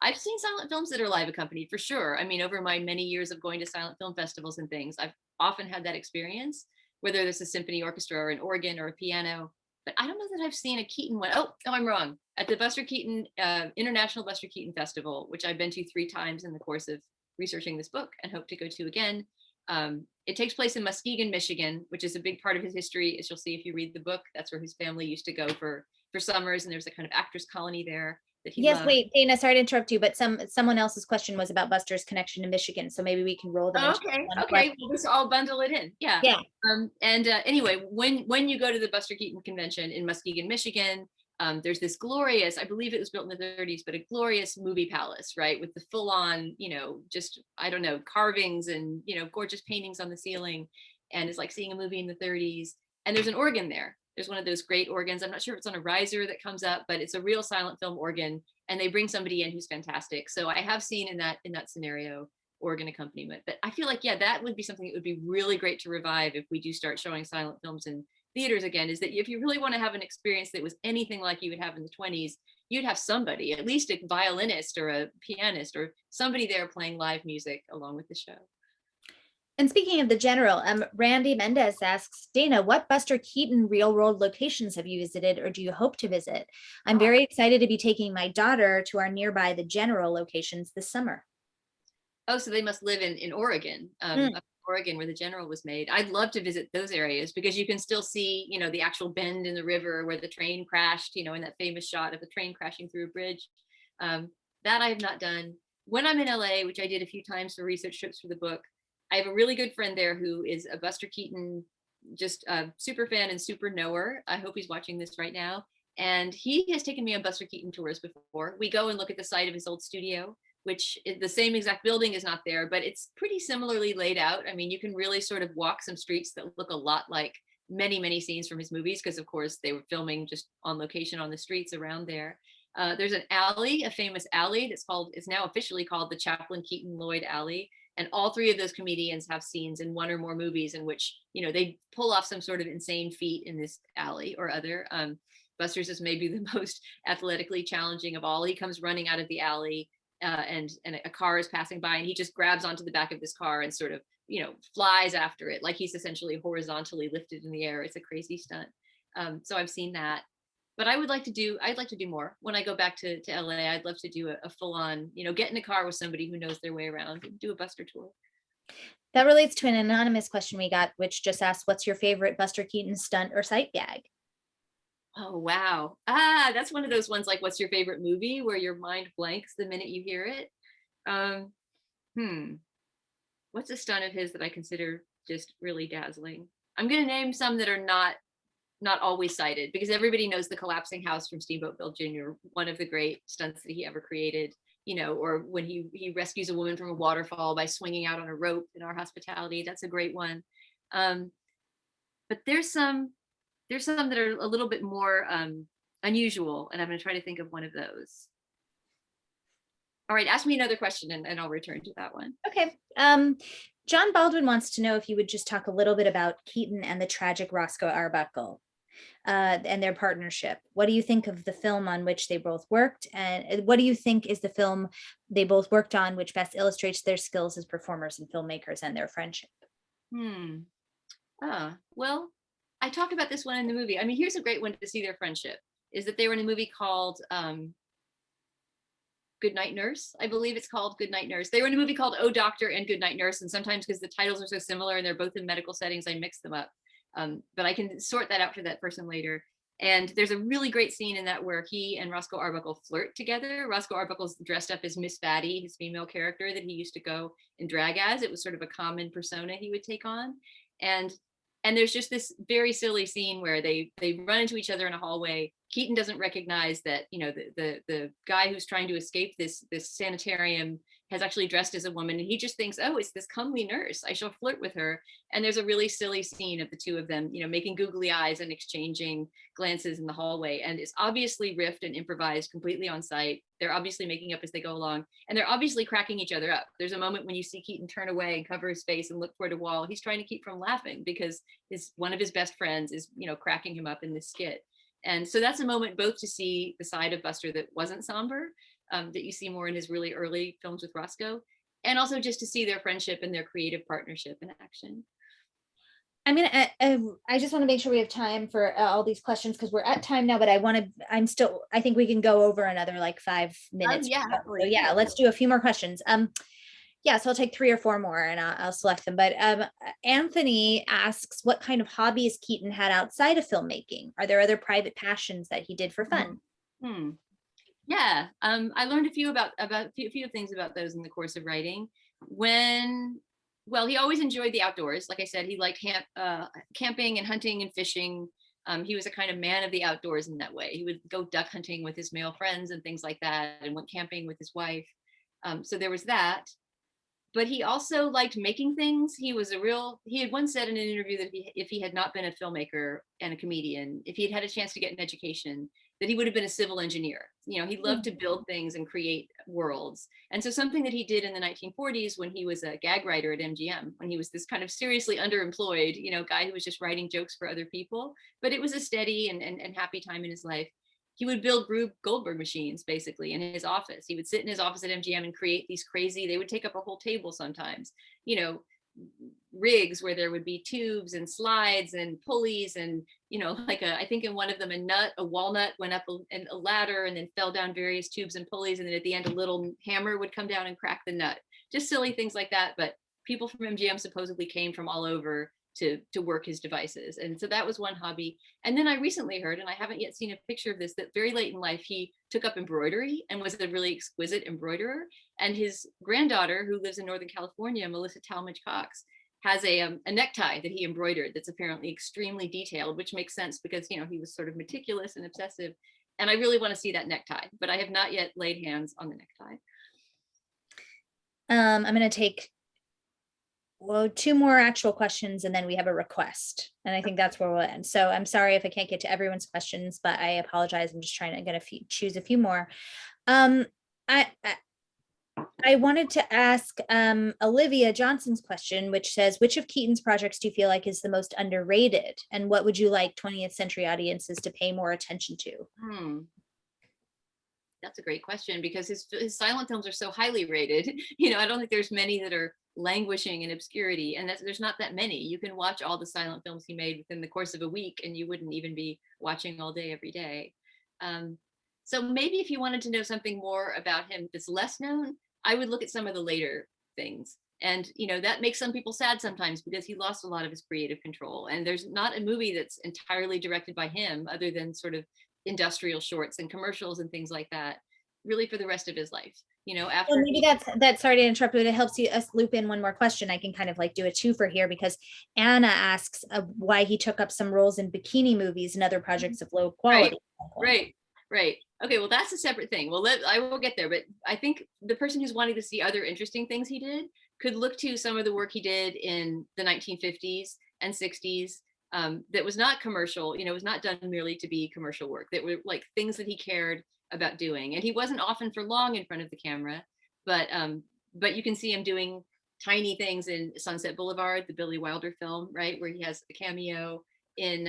[SPEAKER 3] I've seen silent films that are live accompanied, for sure. I mean, over my many years of going to silent film festivals and things, I've often had that experience, whether there's a symphony orchestra or an organ or a piano. But I don't know that I've seen a Keaton one. Oh, no, I'm wrong. At the Buster Keaton, International Buster Keaton Festival, which I've been to 3 times in the course of researching this book and hope to go to again. It takes place in Muskegon, Michigan, which is a big part of his history, as you'll see if you read the book. That's where his family used to go for summers, and there's a kind of actress colony there.
[SPEAKER 2] Yes, wait, Dana, sorry to interrupt you, but someone else's question was about Buster's connection to Michigan, so maybe we can roll them.
[SPEAKER 3] Okay, well, let's all bundle it in. Yeah. Anyway, when you go to the Buster Keaton convention in Muskegon, Michigan, there's this glorious, I believe it was built in the 30s, but a glorious movie palace, right, with the full-on, just, I don't know, carvings and gorgeous paintings on the ceiling, and it's like seeing a movie in the 30s. And there's an organ there. There's one of those great organs. I'm not sure if it's on a riser that comes up, but it's a real silent film organ, and they bring somebody in who's fantastic. So I have seen in that scenario organ accompaniment. But I feel like, yeah, that would be something that would be really great to revive if we do start showing silent films in theaters again, is that if you really want to have an experience that was anything like you would have in the 20s, you'd have somebody, at least a violinist or a pianist or somebody there playing live music along with the show.
[SPEAKER 2] And speaking of The General, Randy Mendez asks, Dana, what Buster Keaton real-world locations have you visited or do you hope to visit? I'm very excited to be taking my daughter to our nearby The General locations this summer.
[SPEAKER 3] Oh, so they must live in Oregon, Oregon, where The General was made. I'd love to visit those areas because you can still see, the actual bend in the river where the train crashed, in that famous shot of the train crashing through a bridge. That I have not done. When I'm in LA, which I did a few times for research trips for the book, I have a really good friend there who is a Buster Keaton, just a super fan and super knower. I hope he's watching this right now. And he has taken me on Buster Keaton tours before. We go and look at the site of his old studio, which the same exact building is not there, but it's pretty similarly laid out. I mean, you can really sort of walk some streets that look a lot like many, many scenes from his movies, because of course they were filming just on location on the streets around there. There's an alley, a famous alley it's now officially called the Chaplain Keaton Lloyd Alley. And all 3 of those comedians have scenes in 1 or more movies in which, they pull off some sort of insane feat in this alley or other. Buster's is maybe the most athletically challenging of all. He comes running out of the alley and a car is passing by, and he just grabs onto the back of this car and sort of, flies after it, like he's essentially horizontally lifted in the air. It's a crazy stunt. So I've seen that. But I'd like to do more. When I go back to LA, I'd love to do a full on, get in a car with somebody who knows their way around and do a Buster tour.
[SPEAKER 2] That relates to an anonymous question we got, which just asked, what's your favorite Buster Keaton stunt or sight gag?
[SPEAKER 3] Oh, wow. That's one of those ones like, what's your favorite movie, where your mind blanks the minute you hear it? What's a stunt of his that I consider just really dazzling? I'm going to name some that are not always cited, because everybody knows the collapsing house from Steamboat Bill Jr., one of the great stunts that he ever created, or when he rescues a woman from a waterfall by swinging out on a rope in Our Hospitality. That's a great one. But there's some that are a little bit more unusual, and I'm going to try to think of one of those. All right, ask me another question and I'll return to that one.
[SPEAKER 2] Okay. John Baldwin wants to know if you would just talk a little bit about Keaton and the tragic Roscoe Arbuckle and their partnership. What do you think of the film on which they both worked? And what do you think is the film they both worked on which best illustrates their skills as performers and filmmakers and their friendship?
[SPEAKER 3] Well, I talk about this one in the movie. I mean, here's a great one to see their friendship, is that they were in a movie called Goodnight Nurse. I believe it's called Goodnight Nurse. They were in a movie called Oh Doctor and Goodnight Nurse, and sometimes because the titles are so similar and they're both in medical settings, I mix them up. But I can sort that out for that person later. And there's a really great scene in that where he and Roscoe Arbuckle flirt together. Roscoe Arbuckle's dressed up as Miss Fatty, his female character that he used to go and drag as. It was sort of a common persona he would take on. And And there's just this very silly scene where they run into each other in a hallway. Keaton doesn't recognize that, you know, the guy who's trying to escape this sanitarium has actually dressed as a woman, and he just thinks, oh, it's this comely nurse, I shall flirt with her. And there's a really silly scene of the two of them, you know, making googly eyes and exchanging glances in the hallway, and it's obviously riffed and improvised completely on site. They're obviously making up as they go along, and they're obviously cracking each other up. There's a moment when you see Keaton turn away and cover his face and look toward a wall. He's trying to keep from laughing because one of his best friends is, you know, cracking him up in this skit. And so that's a moment both to see the side of Buster that wasn't somber, that you see more in his really early films with Rosco, and also just to see their friendship and their creative partnership in action.
[SPEAKER 2] I just want to make sure we have time for all these questions, because we're at time now, but I think we can go over another like 5 minutes.
[SPEAKER 3] Yeah.
[SPEAKER 2] So yeah, let's do a few more questions. Yeah, so I'll take 3 or 4 more and I'll select them. But Anthony asks, what kind of hobbies Keaton had outside of filmmaking? Are there other private passions that he did for fun?
[SPEAKER 3] Yeah, I learned a few things about those in the course of writing. Well, he always enjoyed the outdoors. Like I said, he liked camping and hunting and fishing. He was a kind of man of the outdoors in that way. He would go duck hunting with his male friends and things like that, and went camping with his wife. So there was that. But he also liked making things. He had once said in an interview that if he had not been a filmmaker and a comedian, if he had had a chance to get an education, that he would have been a civil engineer. You know, he loved to build things and create worlds. And so something that he did in the 1940s when he was a gag writer at MGM, when he was this kind of seriously underemployed, you know, guy who was just writing jokes for other people, but it was a steady and happy time in his life. He would build Rube Goldberg machines basically in his office. He would sit in his office at MGM and create these crazy, they would take up a whole table sometimes, you know, rigs where there would be tubes and slides and pulleys and, you know, like I think in one of them, a walnut went up a ladder and then fell down various tubes and pulleys. And then at the end, a little hammer would come down and crack the nut. Just silly things like that. But people from MGM supposedly came from all over to work his devices. And so that was one hobby. And then I recently heard, and I haven't yet seen a picture of this, that very late in life, he took up embroidery and was a really exquisite embroiderer. And his granddaughter, who lives in Northern California, Melissa Talmadge Cox, has a necktie that he embroidered that's apparently extremely detailed, which makes sense because, you know, he was sort of meticulous and obsessive. And I really want to see that necktie, but I have not yet laid hands on the necktie.
[SPEAKER 2] I'm going to take 2 more actual questions and then we have a request, and I think that's where we'll end. So I'm sorry if I can't get to everyone's questions, but I apologize. I'm just trying to choose a few more. I wanted to ask Olivia Johnson's question, which says, which of Keaton's projects do you feel like is the most underrated, and what would you like 20th century audiences to pay more attention to?
[SPEAKER 3] That's a great question, because his silent films are so highly rated. You know, I don't think there's many that are languishing in obscurity, and there's not that many. You can watch all the silent films he made within the course of a week, and you wouldn't even be watching all day every day. So maybe if you wanted to know something more about him that's less known, I would look at some of the later things. And, you know, that makes some people sad sometimes because he lost a lot of his creative control. And there's not a movie that's entirely directed by him other than sort of industrial shorts and commercials and things like that, really for the rest of his life. You know, after
[SPEAKER 2] maybe that's sorry to interrupt, but it helps us loop in one more question. I can kind of like do a twofer here, because Anna asks why he took up some roles in bikini movies and other projects of low quality.
[SPEAKER 3] Right. Okay, well, that's a separate thing. Well, I will get there, but I think the person who's wanting to see other interesting things he did could look to some of the work he did in the 1950s and 60s that was not commercial, you know, was not done merely to be commercial work, that were like things that he cared about doing. And he wasn't often for long in front of the camera, but you can see him doing tiny things in Sunset Boulevard, the Billy Wilder film, right, where he has a cameo in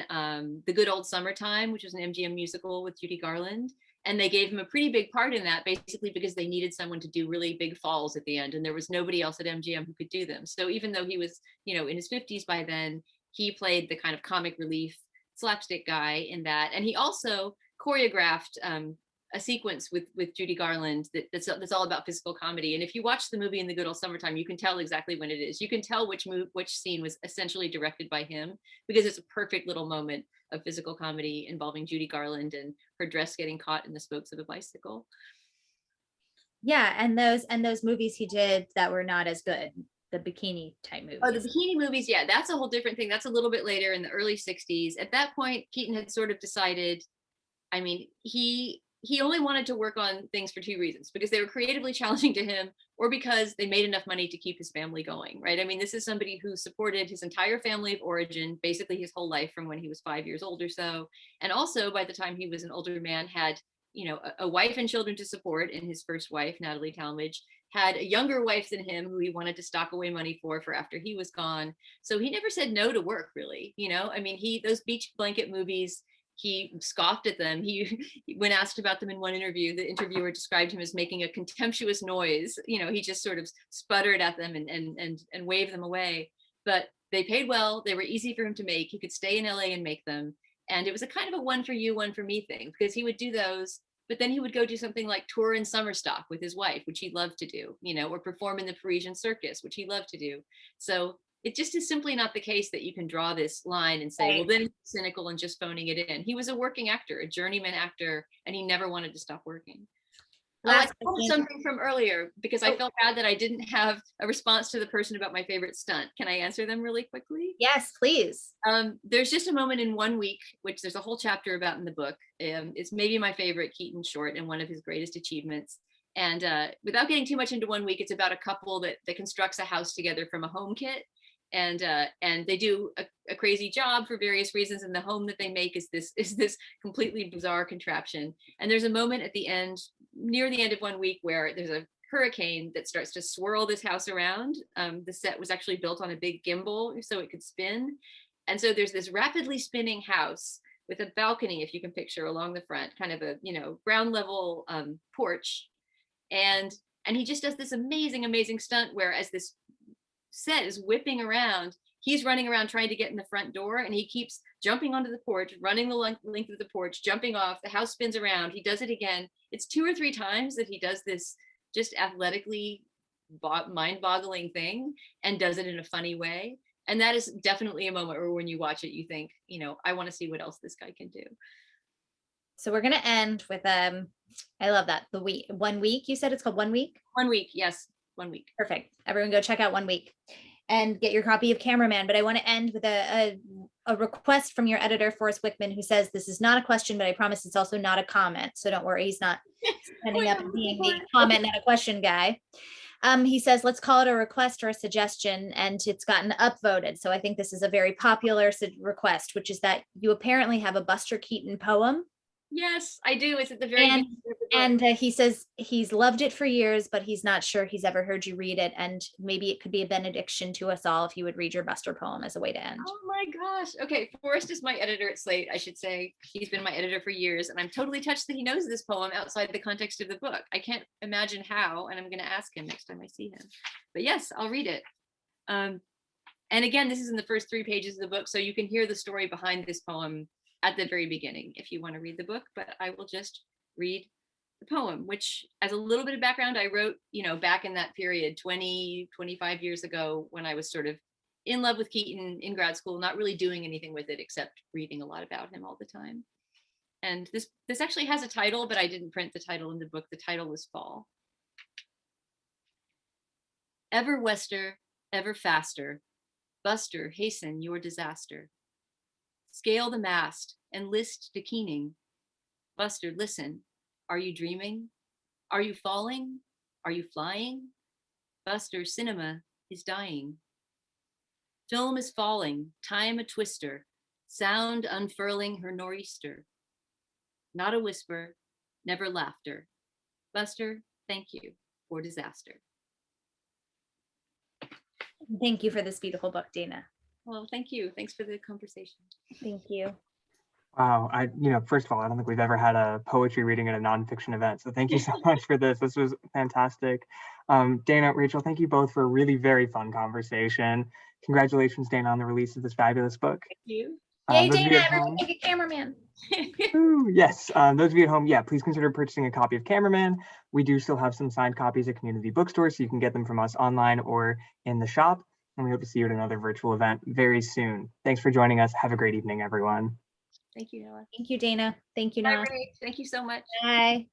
[SPEAKER 3] The Good Old Summertime, which was an MGM musical with Judy Garland. And they gave him a pretty big part in that, basically because they needed someone to do really big falls at the end, and there was nobody else at MGM who could do them. So even though he was, you know, in his 50s by then, he played the kind of comic relief slapstick guy in that. And he also choreographed a sequence with Judy Garland that's all about physical comedy. And if you watch the movie In the Good Old Summertime, you can tell exactly when it is. You can tell which scene was essentially directed by him, because it's a perfect little moment of physical comedy involving Judy Garland and her dress getting caught in the spokes of a bicycle.
[SPEAKER 2] Yeah, and those movies he did that were not as good, bikini type movies.
[SPEAKER 3] Oh, the bikini movies, yeah, that's a whole different thing. That's a little bit later in the early 60s. At that point, Keaton had sort of decided, I mean, he only wanted to work on things for two reasons, because they were creatively challenging to him, or because they made enough money to keep his family going, right? I mean, this is somebody who supported his entire family of origin, basically his whole life from when he was 5 years old or so. And also by the time he was an older man, had, you know, a wife and children to support, and his first wife, Natalie Talmadge, had a younger wife than him who he wanted to stock away money for after he was gone. So he never said no to work, really. You know, I mean, those beach blanket movies, he scoffed at them. When asked about them in one interview, the interviewer described him as making a contemptuous noise. You know, he just sort of sputtered at them and waved them away. But they paid well. They were easy for him to make. He could stay in LA and make them. And it was a kind of a one for you, one for me thing, because he would do those, but then he would go do something like tour in summer stock with his wife, which he loved to do, you know, or perform in the Parisian circus, which he loved to do. So it just is simply not the case that you can draw this line and say, well, then he's cynical and just phoning it in. He was a working actor, a journeyman actor, and he never wanted to stop working. I told something from earlier because I felt bad that I didn't have a response to the person about my favorite stunt. Can I answer them really quickly?
[SPEAKER 2] Yes, please.
[SPEAKER 3] There's just a moment in 1 week, which there's a whole chapter about in the book. It's maybe my favorite Keaton short and one of his greatest achievements. And without getting too much into 1 week, it's about a couple that constructs a house together from a home kit. And they do a crazy job for various reasons. And the home that they make is this completely bizarre contraption. And there's a moment at the end, near the end of 1 week, where there's a hurricane that starts to swirl this house around. The set was actually built on a big gimbal so it could spin. And so there's this rapidly spinning house with a balcony, if you can picture, along the front, kind of a, you know, ground level porch. And he just does this amazing stunt where, as this set is whipping around, he's running around trying to get in the front door, and he keeps jumping onto the porch, running the length of the porch, jumping off, the house spins around, he does it again. It's 2 or 3 times that he does this just athletically mind-boggling thing, and does it in a funny way. And that is definitely a moment where when you watch it, you think, you know, I want to see what else this guy can do.
[SPEAKER 2] So we're going to end with, I love that, 1 week, you said it's called 1 week?
[SPEAKER 3] 1 week, yes. 1 week.
[SPEAKER 2] Perfect. Everyone go check out 1 week and get your copy of Cameraman. But I want to end with a request from your editor, Forrest Wickman, who says, this is not a question, but I promise it's also not a comment. So don't worry, he's not ending up being the comment, not a question guy. He says, let's call it a request or a suggestion, and it's gotten upvoted. So I think this is a very popular request, which is that you apparently have a Buster Keaton poem.
[SPEAKER 3] Yes, I do. It's at the very beginning of the book.
[SPEAKER 2] And he says he's loved it for years, but he's not sure he's ever heard you read it. And maybe it could be a benediction to us all if you would read your Buster poem as a way to end.
[SPEAKER 3] Oh my gosh. Okay, Forrest is my editor at Slate, I should say. He's been my editor for years, and I'm totally touched that he knows this poem outside the context of the book. I can't imagine how, and I'm going to ask him next time I see him. But yes, I'll read it. And again, this is in the first 3 pages of the book, so you can hear the story behind this poem at the very beginning if you want to read the book, but I will just read the poem, which, as a little bit of background, I wrote, you know, back in that period, 25 years ago, when I was sort of in love with Keaton in grad school, not really doing anything with it except reading a lot about him all the time. And this actually has a title, but I didn't print the title in the book. The title is Fall. Ever wester, ever faster, Buster, hasten your disaster. Scale the mast and list to keening. Buster, listen. Are you dreaming? Are you falling? Are you flying? Buster, cinema is dying. Film is falling, time a twister, sound unfurling her nor'easter. Not a whisper, never laughter. Buster, thank you for disaster.
[SPEAKER 2] Thank you for this beautiful book, Dana.
[SPEAKER 3] Well, thank you. Thanks for the conversation.
[SPEAKER 2] Thank you.
[SPEAKER 1] Wow, first of all, I don't think we've ever had a poetry reading at a nonfiction event. So thank you so much for this. This was fantastic. Dana, Rachel, thank you both for a really very fun conversation. Congratulations, Dana, on the release of this fabulous book.
[SPEAKER 3] Thank you.
[SPEAKER 2] Yay, Dana, everyone make a Cameraman.
[SPEAKER 1] Ooh, yes, those of you at home, yeah, please consider purchasing a copy of Cameraman. We do still have some signed copies at community bookstores, so you can get them from us online or in the shop. And we hope to see you at another virtual event very soon. Thanks for joining us. Have a great evening, everyone.
[SPEAKER 3] Thank you, Noah.
[SPEAKER 2] Thank you, Dana. Thank you, Noah.
[SPEAKER 3] Thank you so much.
[SPEAKER 2] Bye.